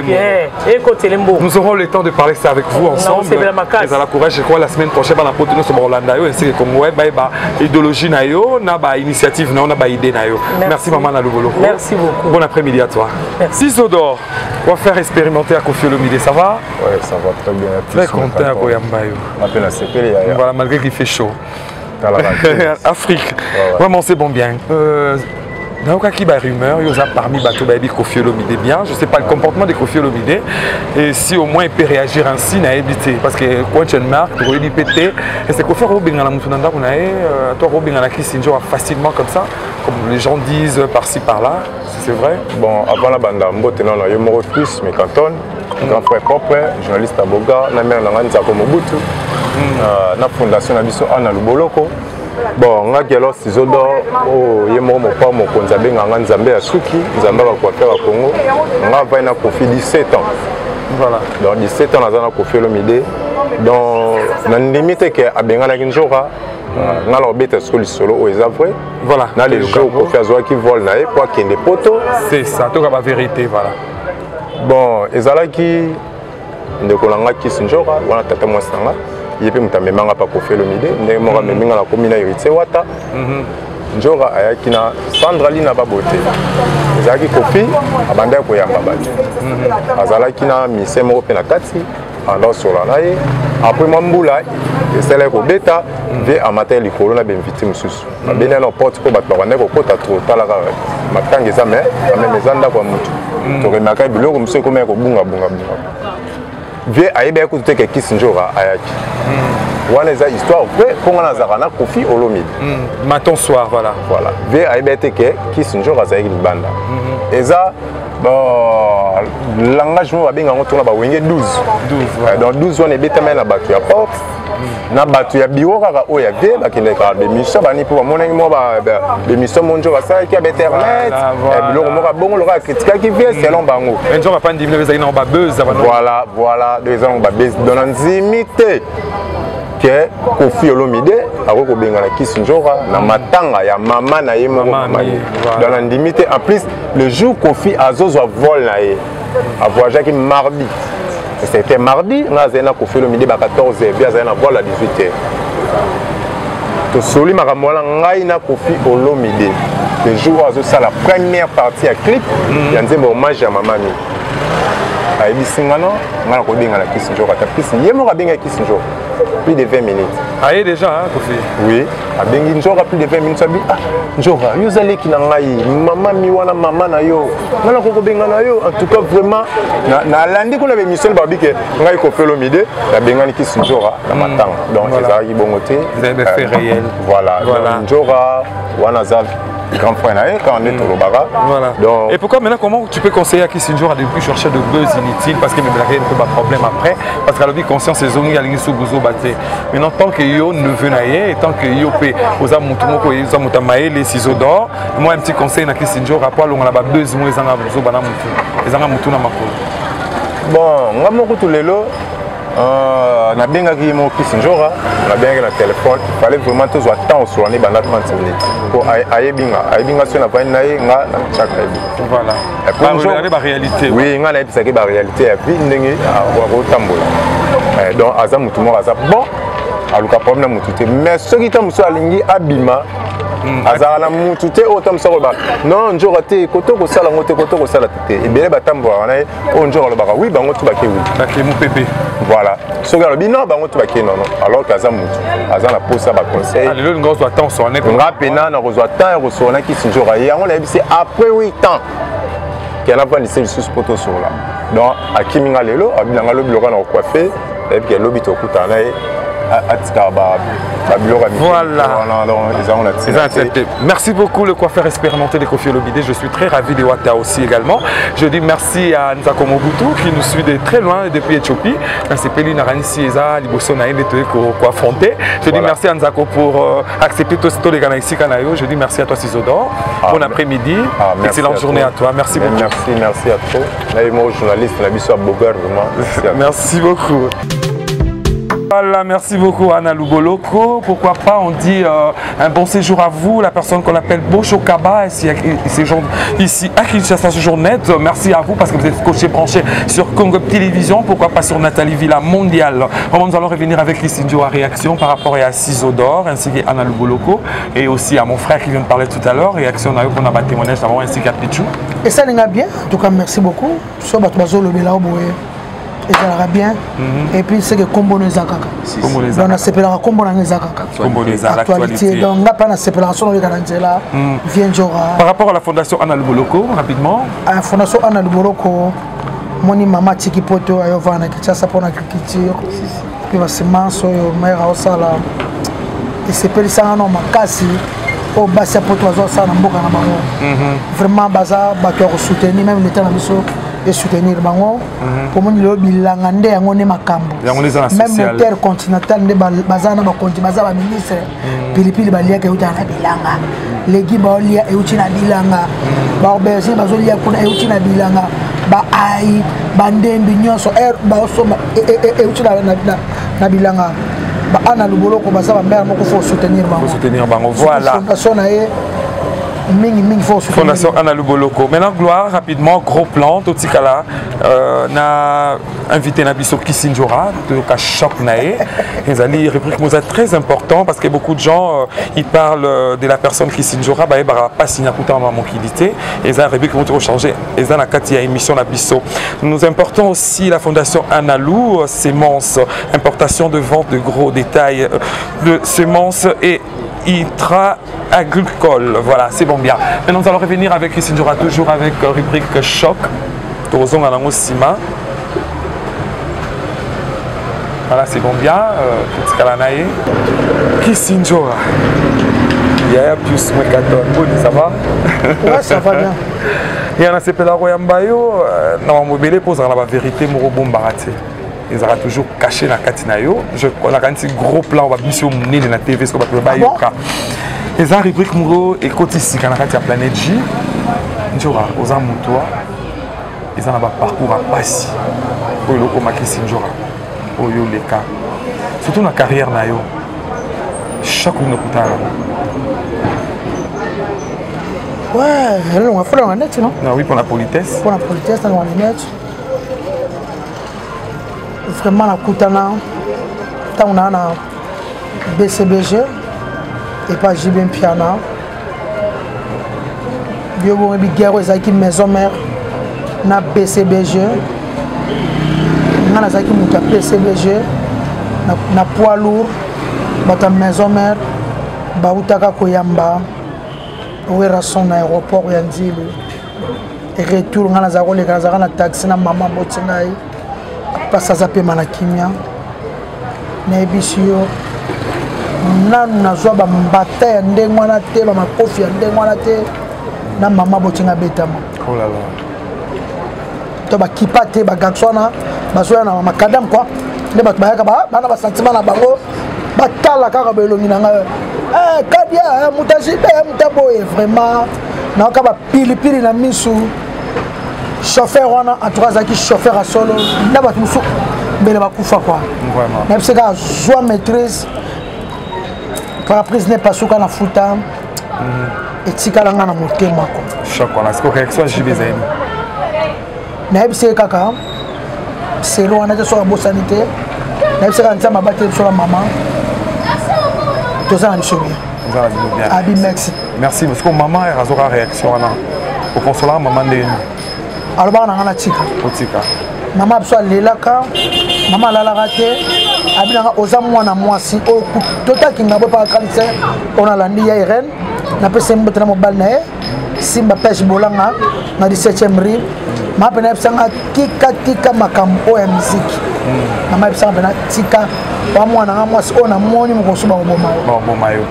et côté lembo nous aurons le temps de parler ça avec vous ensemble et à la courage je crois la semaine prochaine na poto sur Rolanda yo ainsi que Congo ba idéologie na yo na ba initiative na ba idée na yo merci maman na Lubolo merci beaucoup bon après-midi à toi Sisodor on va faire expérimenter à Koffi Olomide ça va ouais ça va très bien très content à Koyamba yo appelle à CPL voilà malgré qu'il fait chaud Afrique vraiment c'est bon bien Naokaki ba rumeur, il y a parmi bateau baby Koffi Olomide bien. Je sais pas le comportement de Koffi Olomide et si au moins il peut réagir ainsi n'a évité parce que quand tu marques, tu aurais dû péter et c'est Koffi Olomide la mutunanda qu'on a toi Robin la Kisinjo facilement comme ça comme les gens disent par-ci par-là, c'est vrai. Bon avant la bande mbote non yo moro plus mais canton grand frère propre journaliste à Boga na mère na Nzako Mobutu na fondation na biso ana Luboloko. Bon, nga gelo Sisodor o yemo mo pa mo konza benga nga Nzambe ya suki, Nzambe ba kwa faire Congo. Nga va na Koffi 17 ans. Voilà. Donc 17 ans na Koffi Olomide. Donc na limite que abenga na kinjoka nga la obeta solo o eza vrai. Voilà. Na les jours Koffi azwa qui vole na e pour kende poto. C'est ça, to ka vérité voilà. Bon, ezalaki ndeko na nga Kisinjoka wana tata mwasanga. Il peut me mettre pas Koffi Olomide, mais moi je me la commune héritier wata. Njora ayakina Sandra Lina babote. Zaki Koffi abanda ko yamba bati. Azala kina mise mo pe na kati, anda sola nae. Après mambula, esela ko beta, ve amatel likolo na benviti mususu. Bena na porte ko batwa na ko kota trop tala ka matanga za me, ame mezanda kwa mutu. To remaka biloko musu ko me ko bunga. Vie aïbe écouter que Kisinjora ayaki. Wana za histoire vrai pour na zakana Koffi Olomide. Matin soir voilà. Voilà. Vie aïbe que Kisinjora za yaki banda. Eza bon l'engagement va bien on ba wenge 12. Dans 12 on est bétamé na batu ya porte. Na batu ya bureau kaka o ya vie ba kende ka be mission ba ni pour moneng mo ba be mission monjo ba sa ki ba internet. Et biloko mo ka bongo lo ka critique ki vie selon bango. Enjo va pas ndimile za ina ba buzz voilà des gens ba buzz dans l'intimité que Koffi Olomide ako benga na Kisinjora na matanga ya mama na ye moko dans l'intimité en plus le jour Koffi azozwa vol na ye a voyagé mardi. C'était mardi, on a Koffi Olomide à 14h, bien on a vol à 18h. To soli maramola ngai na Koffi Olomide. Le jour où ça la première partie à clip, il y a un hommage à maman. A Ebisingano, on a kodinga na Kisinjora. Tapis yemo kabinga Kisinjora. Plus de 20 minutes. Aïe déjà hein Koffi. Oui, a bengi Njora plus de 20 minutes sabi ah Njora, yo zali ki na ngai, maman mi wana maman na yo. Ngana ko benga na yo en tout cas vraiment na landi ko na émission ba bi ke ngai Koffi Olomide, la benga ni Kisinjora na matanga. Donc ça y bongoté. Vous avez fait réel. Voilà. Njora wana zavi grand frère nae quand on est au Lobara. Voilà. Donc et pourquoi maintenant comment tu peux conseiller à Kisinjora de plus chercher de buzz inutile parce que même la rien pas problème après parce qu'à la vie conscience c'est zone ali sous gozo baté. Maintenant tant que yo ne veut naie et tant que yo peut aux amutumo ko ils amuta maele Sisodor moi un petit conseil na Kisinjora pour longa ba buzz moi ezanga gozo bana mutu ezanga mutu na makolo. Bon ngamoko tulelo na bengaki mo Kisinjora na bengaki na téléphone il fallait vraiment tous temps sur l'année pendant 30 minutes pour ayebinga sur na vani na ye nga na chaka yebi voilà pour regarder la réalité oui nga na ebisaki ba réalité ya vie ndenge wa tambola donc aza mutu mo aza bon aluka problème mutu te mais ce qui tamuso alingi abima azala na mutu te o tamuso ko ba non njora te koto ko sala ngote koto ko sala te ebele batambola na o njora lo baka oui bango tu bake oui bake mu pepe voilà ce gars bino bango tu bake non alors que aza mutu aza na posa ba conseil le ngozo attend son ne nga pena na kozwa temps ko sona Kisinjora yango na ebisi après 8 ans qu'elle a pas laissé le sous-poto sur là donc akiminga lelo abinanga lobi loka na coiffer et puis lobi to kutana Merci beaucoup le coiffeur expérimenté de Koffi Olomide. Je suis très ravi de Wata aussi également. Je dis merci à Nzako Mobutu qui nous suit de très loin depuis Éthiopie. Je dis merci à Nzako pour accepter tout ce que je dis merci à toi Sizodor. Bon après-midi. Excellente journée à toi. Merci beaucoup. Merci à toi. Journaliste, merci beaucoup. Voilà, merci beaucoup Anna Luboloko. Pourquoi pas, on dit un bon séjour à vous, la personne qu'on appelle Bocho Kaba, ici à Kinshasa ce jour net. Merci à vous parce que vous êtes coaché branché sur Congo Télévision, pourquoi pas sur Nathalie Villa Mondial. Nous allons revenir avec Kissinjo à réaction par rapport à Sizodor ainsi qu'à Anna Luboloko et aussi à mon frère qui vient de parler tout à l'heure. Réaction on a un témoignage d'abord ainsi qu'à Pichou. Et ça n'est bien, en tout cas merci beaucoup. So, et ça ira bien. Et puis c'est que combo les akaka. Donc on s'appellera combo les akaka. Actualité. Donc on n'a pas la séparation de Kanangela. Vient par rapport à la fondation Anna Luboloko, rapidement. La fondation Anna Luboloko, mon maman Tiki Poto a yovana qui tient pour l'agriculture. Puis va semence au maire au sala. Et c'est pour ça non makasi au bassin pour toi ça na mboka na bango. Vraiment baza bato soutenir même l'état na biso. Et soutenir bango pour mon bilanga nde yango ne makambo même le terre continental nde bazana ba konti bazaba ministre pilipili balia ke utana bilanga legi baolia e utina bilanga ba obese bazolia kuna e utina bilanga ba ai bandembi nyoso ba osoma e utina na bilanga ba Anna Luboloko bazaba mère moko faut soutenir bango voilà Fondation Anna Luboloko. Maintenant, gloire, rapidement, gros plan, Totikala, na invité Nabiso Kissinjora, de Kachok Nae. Ils ont dit rubrique très important parce que beaucoup de gens ils parlent de la personne Kissinjora, bah, pas signé à mon qualité. Ils ont rubrique qui vont changer. Ils ont la émission Nabiso. Nous importons aussi la Fondation Anna Lou, semences, importation de vente de gros détails de semences et agricole. Voilà, c'est bon bien. Maintenant, nous allons revenir avec Kissinjora, toujours avec rubrique choc. Tozong à la Sima. Voilà, c'est bon bien. Kissinjora. Yaya plus Mekaton. Ça va? Ouais, ça va bien. Il y en a qui s'appellent Royambayo. Dans mon mobile, pose la vérité, Morobo Mbarate. Ils auront toujours caché la Katinayo. On a un gros plan, on va mission mener dans la TV, ce qu'on va faire. Ils ont rubrique Mouro et côté ici, quand on a la planète J, ils ont un moutoir, ils ont un parcours à passer. Ils ont un Kissinjora, ils ont les cas. Surtout dans la carrière, chaque une écoute. Ouais, on va faire un net, non? Oui, pour la politesse. Pour la politesse, on va le net. Vraiment la Koutana, on a BCBG et pas JBM Piana. Bio et Biguero et maison mère, na BCBG. On a Zaki Mouta BCBG, na poids lourd, bata maison mère, Bautaka Koyamba, où est son aéroport Yandili. Et retour, on a Zaro les Gazara, na taxi, na maman Botinai. Parce que ça peut mal à Kimia. Nebisio. Nan na zoba mbata ndengwana te ba makofi ndengwana te na mama botinga betama. Oh là là. To ba kipate ba gatsona ba soya na makadam quoi. Ne ba bayaka ba na ba sentiment na bango ba tala kaka belongi na nga. Kadia mutaji mutaboye vraiment na ka ba pili na misu. Chauffeur on a en tout cas qui chauffeur à solo là ba musu bele ba kufa quoi vraiment même c'est que joie maîtrise par prise n'est pas souka na futa et tikala nga na motema quoi choc on a ce correction JBZN na c'est kaka c'est loin de sur la bonne sanité na c'est quand ça m'a battu sur la maman tout ça na biso bien abi merci merci parce que maman est razora réaction là au consulat maman de alors on a tika otika maman biso lelaka maman lalaka te abinanga oza mwana mwasi o tota kinga bo pa kalise on a landi ya Irène na pese mbotana mobile na simba pêche bolanga na 17e rue ma pena bisanga tika makambo ya musique mama bisanga pena tika ba mwana nga mwasi ona moni mo kosuba oboma yo.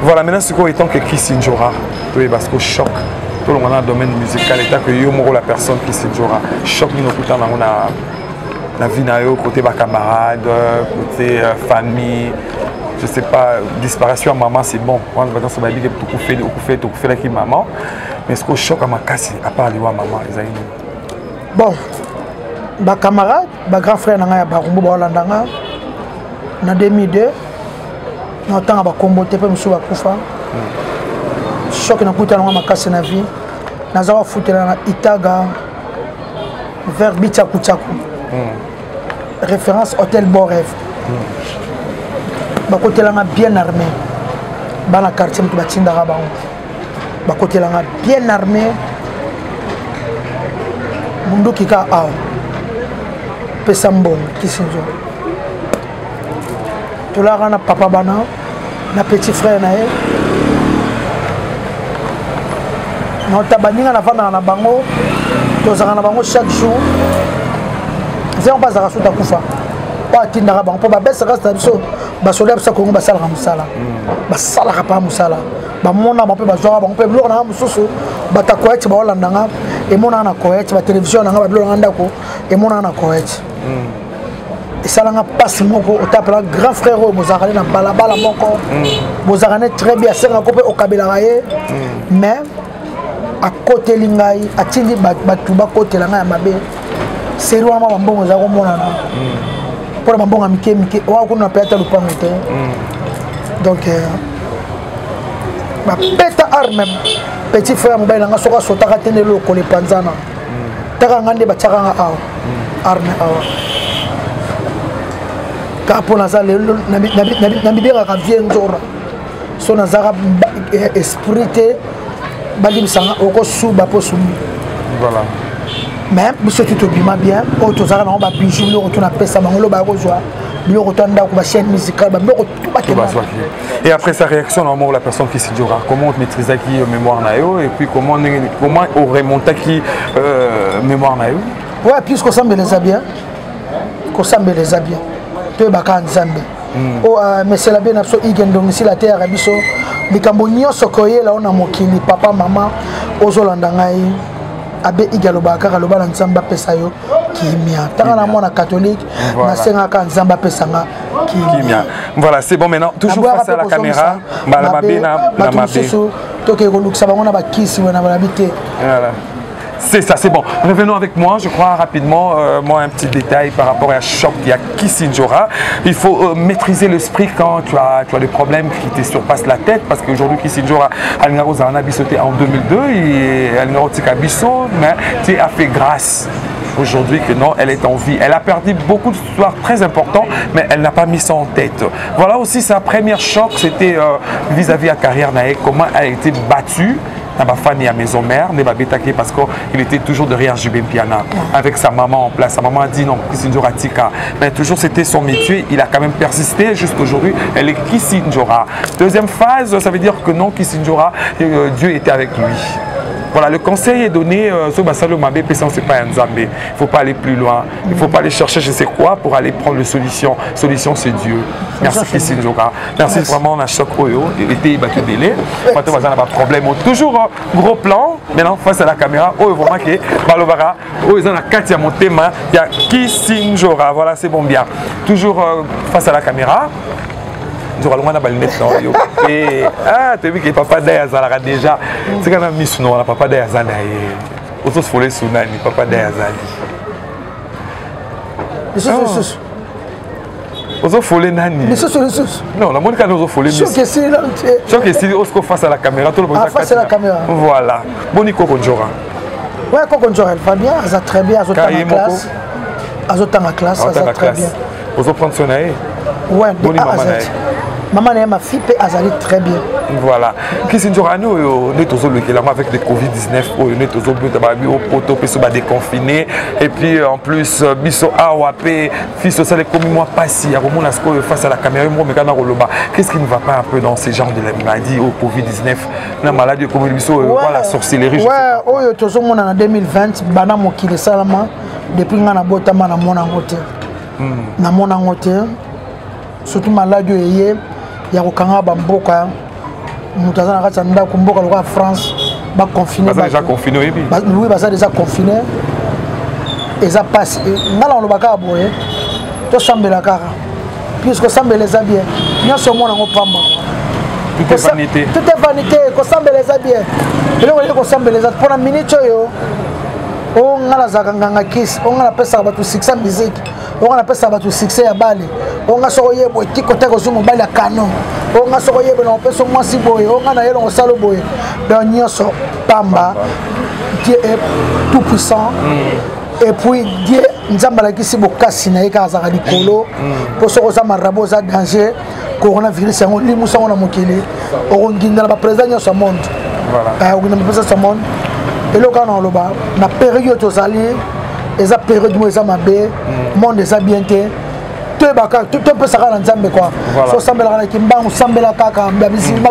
Voilà, maintenant ce qu'on étant que Kiss Njora oui parce que choc tout le monde dans le domaine musical état que yo mo la personne Kiss Njora choc ni okuta na la vie na yo côté ba camarade côté famille je sais pas disparition à maman c'est bon on va dans ce baby que tout fait la qui maman mais ce que choc à ma casse à part les maman les amis bon ba camarade ba grand frère na nga ba rumbo ba holandanga na 2002 na tanga ba kombote pe musu ba kufa choc na kuta na ma casse na vie na zawa futela na Itaga vers Bichaku référence hôtel Beau Rêve ba côté là bien armé dans la quartier tu batinda ba ba côté là bien armé mundu kika a pesambo kisinjo to la na papa bana na petit frère na e no tabaninga na vana na bango to zanga na bango chaque jour zéro pas à ta kufa pas tindara bango po ba besa rasta biso ba soda biso ko ba sala musala ba sala pa musala ba mona ba pe ba zoa ba pe lo na mususu ba ta ko eti ba holanda nga e mona na ko eti ba television nga ba lo nga ndako e mona na ko eti e sala nga passe moko o tapela grand frère o bozakane na balabala moko bozakane très bien senga ko pe o kabela raye mais à côté lingai atindi ba tuba côté la nga ya mabe seri wa mama mbongo za ko mona na pour ma bonne amitié wa ko na peta lu pangote donc ba peta arme petit frère mo baila nga soka sota ka tenelo ko le panzana taka ngande ba tsaka nga awa arme awa ka pona za le na bibera ka vie nzora so na zara esprit bali bisanga oko suba po sumi voilà mais monsieur tout bien bien auto zara na ba bijou le retourna pesa bangolo ba ko joa le retourna ko ba chaîne musicale ba ko et après sa réaction normalement la personne qui s'y dira comment on maîtrise qui mémoire nayo et puis comment on remonte qui mémoire nayo ouais puisque ça me les a bien to ba kan zambe o monsieur la bien abso igendo si la terre biso likambo nyonso koyela ona mokili papa mama ozolanda ngai abe igaloba kaka lobala nzamba pesa yo kimia tanga na mona catholique na senga ka nzamba pesa nga kimia voilà c'est bon maintenant toujours face à la caméra malama bena na mabe to ke ko luksa bango na ba kisi wena ba habité voilà. C'est ça, c'est bon. Revenons avec moi, je crois rapidement, moi un petit détail par rapport à Choc, il y a Kiss Njora. Il faut maîtriser l'esprit quand tu as des problèmes qui te surpassent la tête, parce qu'aujourd'hui Kiss Njora, Alingaro Zana Bissoté en 2002, et Alingaro Tika Bisso, mais tu as fait grâce. Aujourd'hui que non, elle est en vie. Elle a perdu beaucoup d'histoires très importantes, mais elle n'a pas mis ça en tête. Voilà aussi sa première choc, c'était vis-à-vis à carrière Naé, comment elle a été battue. Ma famille à maison mère, parce qu'il était toujours derrière Jubin Piana, avec sa maman en place. Sa maman a dit non, Kiss Njora Tika. Mais toujours c'était son métier, il a quand même persisté jusqu'aujourd'hui. Elle est Kiss Njora. Deuxième phase, ça veut dire que non, Kiss Njora, Dieu était avec lui. Voilà, le conseil est donné, c'est pas un Nzambé. Il ne faut pas aller plus loin. Il ne faut pas aller chercher je sais quoi pour aller prendre la solution. Solution, c'est Dieu. Merci Kiss Njora. Merci vraiment à Choc Oyo. Il était battu délai. Maintenant, on n'a pas de problème. Toujours gros plan. Maintenant, face à la caméra. Oh, vraiment que Balobara. Oh, ils ont la carte à mon thème. Il y a Kiss Njora. Voilà, c'est bon bien. Toujours face à la caméra. Je vais aller à et ah, tu as vu que papa d'Ayazala déjà. C'est quand même mis sous nous, papa d'Ayazala. Autos follet sous Nani, papa d'Ayazala. Autos follet Nani. Non, la moindre canne aux follets. Je crois que si on se face à la caméra, tout le monde face à la caméra. Voilà. Bonico Conjora. Ouais, Conjora, elle va bien, elle va très bien. Elle va très bien. Vous prendre son aïe. Ouais, de A à Z. maman na ma fille peut azali très bien. Voilà. Qu'est-ce que on est tous avec le Covid-19, on est tous au déconfiné et puis en plus biso awapé fils au salaire comme moi passé à comment est-ce face à la caméra moi mais qu'est-ce qui ne va pas un peu dans ces genres de maladie au Covid-19 la maladie comme biso la sorcellerie. Ouais, oyo tous on en 2020 bana mokili salama depuis ngana botama na mona ngote. Na mona ngote surtout maladie yeye ya kokanga bamboka mutu aza na kati ya ndako mboka lokola France baconfine déjà confiné oui baza déjà confiné eza pasi nga na olobaka boye tosambela kaka puisque osambela eza bien nyonso omona yango pamba tout est vanité kosambela eza bien eloko eli kosambela eza mpona minute oyo o nga nazalaka nganga kisi o nga napesaka bato succès ya musique o nga napesaka bato succès ya bale o nga soko yebo etiko te kozwa mobali ya canon o nga soko yebo na opesa mwasi boye o nga na yelo ngosalo boye donc nyonso pamba Dieu est tout puissant et puis Dieu nzamba alakisi bokasi na ye kaka azalaka likolo mpo soko oza marabo oza danger coronavirus yango limusa yango na mokili okongindana baprésident nyonso ya monde okongindana baprésident ya monde eloko wana oloba na période tozali eza période mo eza mabe monde eza bien te toyebaka topesaka na nzambe kua so osambelaka na kimbangu osambela kaka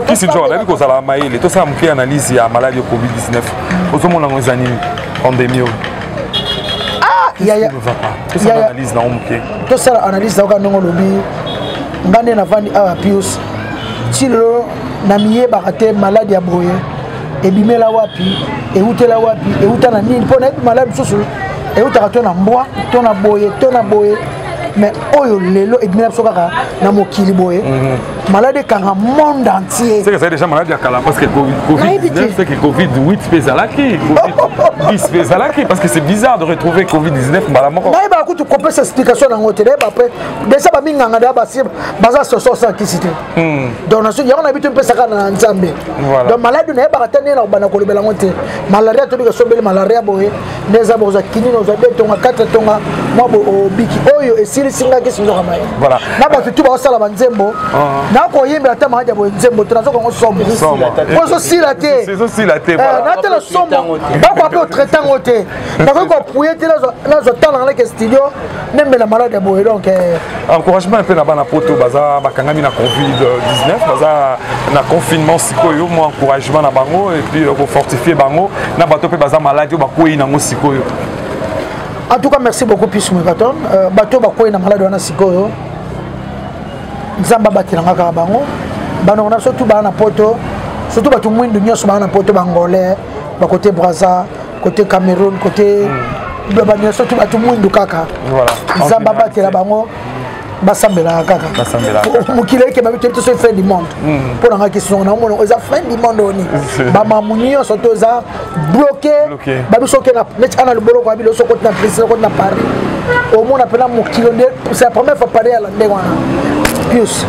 kisi nzoka nayebi kozala mayele tosala moke analyse ya maladi ya covid-19 ozomona ngo eza nini pandémie oyo tosala analyse naoka ndenge olobi nga nde navandi awa pius ti lelo na miyebaka te maladi ya boye ebimela wapi eutela wapi euta na nini mpo nayebi maladi mosusu eutaka to na mbwa to na boye mais oyo lelo ebimela biso kaka na mokili boye maladi ekanga monde entier c'est que ça déjà maladi ya kala parce que covid-19 c'est que covid-8 pezalaki covid-10 pezalaki parce que c'est bizarre de retrouver covid-19 mbala moko nayebaka kutu kopesa explication nango te nayeba mpe déjà baminganga deya baza sososa kisi te donc naso yango nayebi to mpesaka na nzambe donc maladi nayebaka te ndenge na kobanda kolobela yango te malaria tobika sobeli malaria boye nde eza bokozwa kinini ozwa 2 tonga 4 tonga mwa obiki oyo esilisingaki sinzoka maye na bato tu baosala banzembo nakoyembela te mahadi ya boye nzembo te nazoka yango sombo ozosila te natala sombo bakoa mpe otraite yango te nakoki kopuye te nazwa tala naleke studio nembela malade ya boye donc encouragement mpe na bana poto baza bakangami na covid-19 baza na confinement sikoyo mo encouragement na bango et puis kofortifie bango na bato mpe baza maladi oyo bakwei nango sikoyo. En tout cas, merci beaucoup, Pius Mouikaton. Bateau bakoye na malade wana sikoyo. Nzamba batilanga kaka bango. Bano na surtout bana poto, surtout bato mwindu nyonso bana poto bangolais, ba côté Brazza, côté Cameroun, côté ba surtout bato mwindu kaka. Voilà. Nzamba batela bango. Basambela kaka. Mukile ke babi tout ce fin du monde. Pour nga question na mona oza fin du monde oni. Ba mamunyo soto za bloqué. Babi soke na net ana le bolo kwa bi lo soko na président ko na Paris. Au monde appela mukile c'est la première fois Paris à la ndengwa. Pius.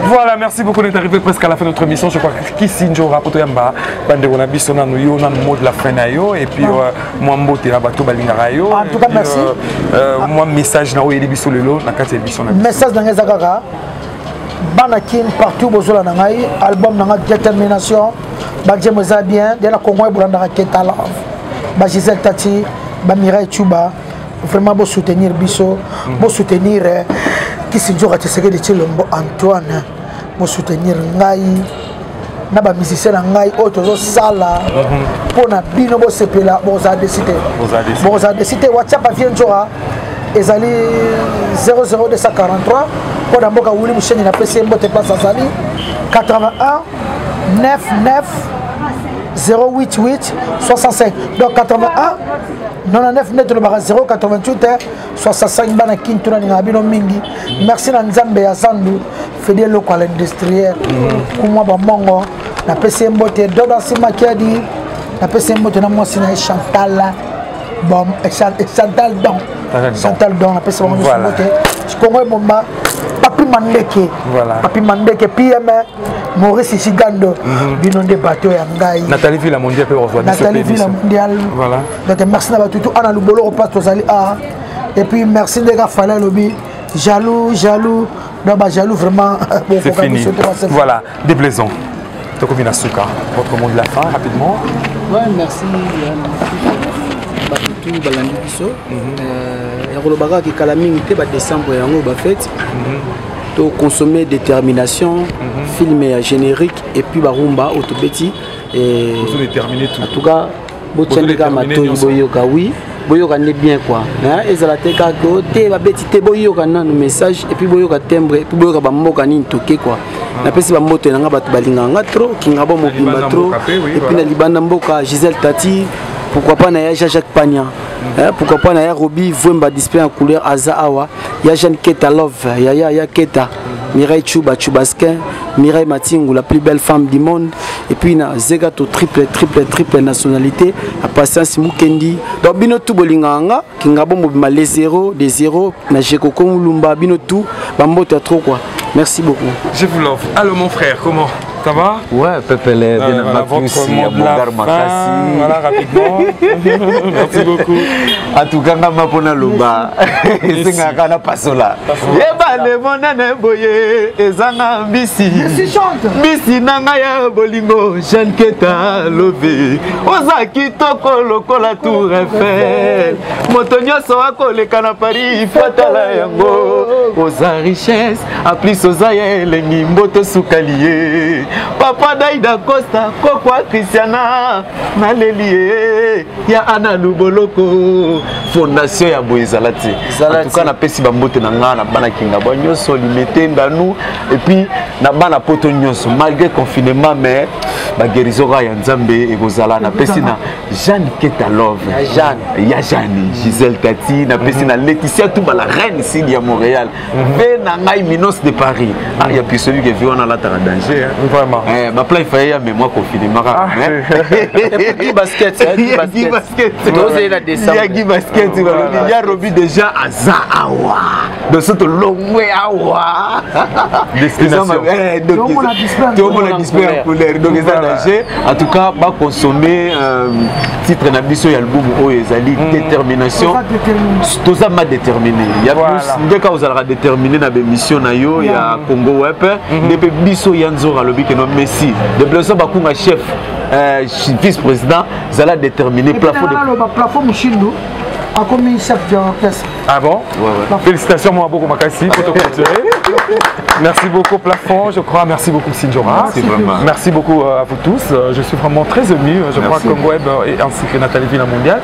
Voilà, merci beaucoup d'être arrivé presque à la fin de notre émission. Je crois que Kisinjo Rapoto Yamba, Bandero Nabiso Nanuyo, nan mot de la fin nayo, et puis moi mbote la bateau balingarayo. En tout cas, merci. Moi message na oye biso lelo na kati biso na. Message na ngezakaka. Banakin partout bozola na ngai, album na détermination. Ba jemo za bien, de la Congo bolanda ka Ketala. Ba Gisèle Tati, ba Mireille Chuba. Vraiment beau soutenir biso, beau soutenir Kisinjo Tshisekedi Tshilombo Antoine, beau soutenir ngai na ba musicien na ngai otozo sala pona bino bo sepela bo za décider. Bo za décider WhatsApp vient Njora ezali 00243 pona mboka wuli musheni na PC mbote place azali 81 99 088 65 donc 81 99 net le bara 088 65 bana kintuna ni ngabino mingi merci na nzambe ya Zandu fidèle local industriel kumwa ba mongo na PC mbote doda simakiadi na PC mbote na mwasi na Chantal bon Chantal Don na PC mbote Kongo bomba Papi Mandeke Papi Mandeke PM Maurice Chigando binonde bateau ya ngai Nathalie Villa Mondial Nathalie Villa Mondial voilà donc merci na batutu ana lubolo repasse tozali a et puis merci de ga fala lobi jaloux. Donc, bah, jaloux vraiment. C'est fini. Voilà, déplaisant. Tokomina Souka, votre mot de la fin, rapidement. Ouais, merci. Batutu balandi biso. Yakolobaka ki kalamingi te ba décembre yango ba fête. To consommer détermination, film et générique et puis barumba autobeti et vous déterminer tout. En tout cas, botsandika matoi boyoka oui. Boyoka ne bien quoi. Ezala te ka ko te ba beti te boyoka na message et puis boyoka timbre, puis boyoka ba mboka ni toke quoi. Na pesi ba moto na nga batu balinganga trop, kinga ba mobimba trop et puis na libanda mboka Gisèle Tati, pourquoi pas na ya Jacques Pagna. Pourquoi pas na ya Roby Vwemba display en couleur Aza Awa, ya Jeanne Keta Love, ya Keta, Mireille Chubasquin, Mireille Matingou, la plus belle femme du monde, et puis na Zegato triple nationalité, à Patience Mukendi. Donc bino tout bolinganga, kingabo mobima les zéros, des zéros, na Jekoko Mulumba, bino tout, bambote trop quoi. Merci beaucoup. Je vous l'offre. Allô mon frère, comment? Ça va? Ouais, Pépélé, bien voilà, votre mot de la fin, voilà, rapidement. Merci beaucoup. En tout cas, je suis Lumba. C'est un pasola. Yeba le monane boye, ezanga mbisi. Mbisi nanga ya bolingo, Jeanne Keta Love. Oza kitoko lokola Tour Eiffel. Moto nyonso akoleka na Paris, fatala yango. Oza richesse, a plus oza ya elengi mboto sukaliye. Papa Daida Costa, Kokwa Christiana, Nalelie, ya Ana Luboloko, Fondation ya Boezalati. En tout cas, na pesi bambote na nga na bana kinga ba nyoso limité ndanu et puis na bana poto nyoso malgré confinement mais ba guérison ya Nzambe ekozala na pesi na Jeanne Keta Love. Ya Jeanne, Gisèle Tati, na pesi na Laetitia tout la reine ici à Montréal. Mais na ngai Minos de Paris. Ah, il y a plus celui qui vit on a la danger. Vraiment. Ma plan il fallait mais moi confinement. Guy basket, Guy basket. Il y a Guy basket, il y a Roby déjà à Zaawa. De ce long way awa. Destination. Donc tout le monde a disparu en couleur. Donc ils ont danger. En tout cas, pas consommer titre d'ambition album au Ezali détermination. Tout ça m'a déterminé. Il y a plus de cas où on a déterminé dans l'émission nayo il y a Congo Web. Depuis biso yanzo alobi que non Messi. De blessure bakunga chef vice-président, ça a déterminé plafond de plafond Mouchindo a commis chef d'orchestre. Ah bon? Ouais. Félicitations moi beaucoup Makassi pour te clôturer. Merci beaucoup Plafond, je crois. Merci beaucoup Sinjora. Merci beaucoup à vous tous. Je suis vraiment très ému. Je crois que Congo Web ainsi que Nathalie Villa Mondiale.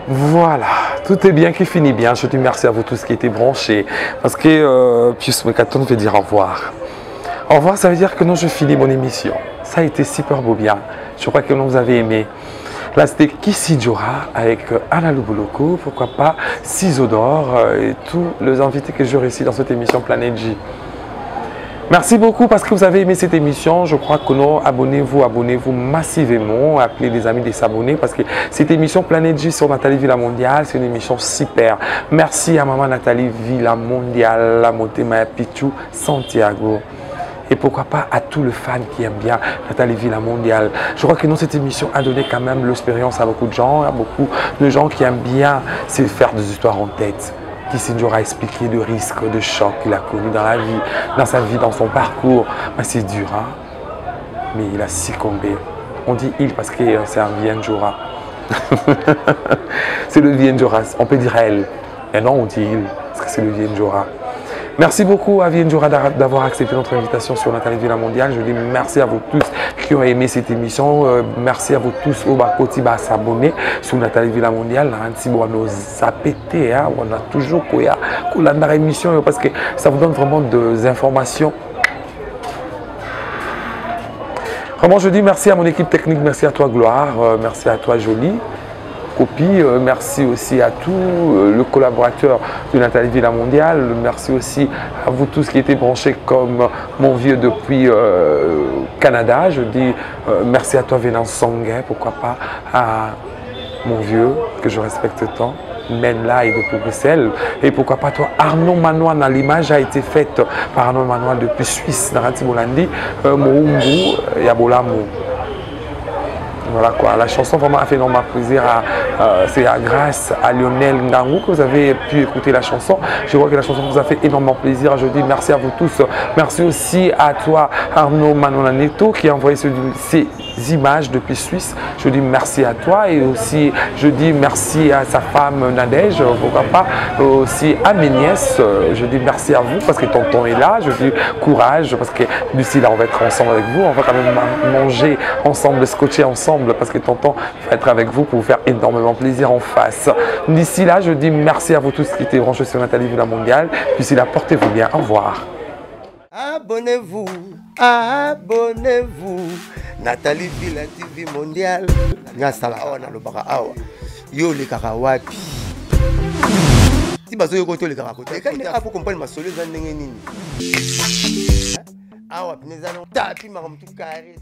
Voilà, tout est bien qui finit bien. Je dis merci à vous tous qui étaient branchés. Parce que Pius Mekaton veut dire au revoir. Au revoir, ça veut dire que non, je finis mon émission. Ça a été super beau bien. Je crois que vous avez aimé. Là, c'était Kissidjora avec Anna Luboloko, pourquoi pas Cisodor et tous les invités que j'ai réussi dans cette émission Planète J. Merci beaucoup parce que vous avez aimé cette émission. Je crois que non, abonnez-vous massivement. Appelez les amis de s'abonner parce que cette émission Planète J sur Nathalie Villa Mondiale, c'est une émission super. Merci à maman Nathalie Villa Mondiale, à Motema Pichou, Santiago. Et pourquoi pas à tous les fans qui aiment bien Nathalie Villa Mondiale. Je crois que non, cette émission a donné quand même l'expérience à beaucoup de gens. Il y a beaucoup de gens qui aiment bien se faire des histoires en tête. Kissidjora a expliqué de risques, de chocs qu'il a connus dans la vie, dans sa vie, dans son parcours. C'est dur, hein? Mais il a succombé. On dit il parce que c'est un Vienjora. C'est le Vienjora. On peut dire elle. Et non, on dit il parce que c'est le Vienjora. Merci beaucoup à Vienjora d'avoir accepté notre invitation sur Nathalie Villa Mondiale. Je dis merci à vous tous qui ont aimé cette émission. Merci à vous tous au Bakoti à s'abonner sur Nathalie Villa Mondiale. On a toujours la émission parce que ça vous donne vraiment des informations. Vraiment, je dis merci à mon équipe technique. Merci à toi Gloire. Merci à toi Jolie. Copie. Merci aussi à tous les collaborateurs de Nathalie Villa Mondiale. Merci aussi à vous tous qui étaient branchés comme mon vieux depuis Canada. Je dis merci à toi Vénance Sanguin, pourquoi pas à mon vieux que je respecte tant. Menla et depuis Bruxelles. Et pourquoi pas toi Arnaud Manoir. L'image a été faite par Arnaud Manoir depuis Suisse. Narati Bolandi, Moungu et Abolamo. Voilà quoi, la chanson vraiment a fait énormément plaisir. C'est grâce à Lionel Ngangou que vous avez pu écouter la chanson. Je crois que la chanson vous a fait énormément plaisir. Je dis merci à vous tous. Merci aussi à toi Arnaud Manonaneto qui a envoyé ces images depuis Suisse. Je dis merci à toi et aussi je dis merci à sa femme Nadège, pourquoi pas, aussi à mes nièces. Je dis merci à vous parce que tonton est là. Je dis courage parce que d'ici là on va être ensemble avec vous. On va quand même manger ensemble, scotcher ensemble parce que tonton va être avec vous pour vous faire énormément plaisir en face. D'ici là je dis merci à vous tous qui étaient branchés sur Nathalie Villa Mondiale. D'ici là portez-vous bien. Au revoir. Abonnez-vous, abonnez-vous. Nathalie Villa TV Mondiale. Ngasala awa na lobaka awa. Yo le kakawapi. Si bazo yo koto le kakakote. Kandi apo comprendre ma solo za ndenge nini. Awa pineza no tapi makamtu kare.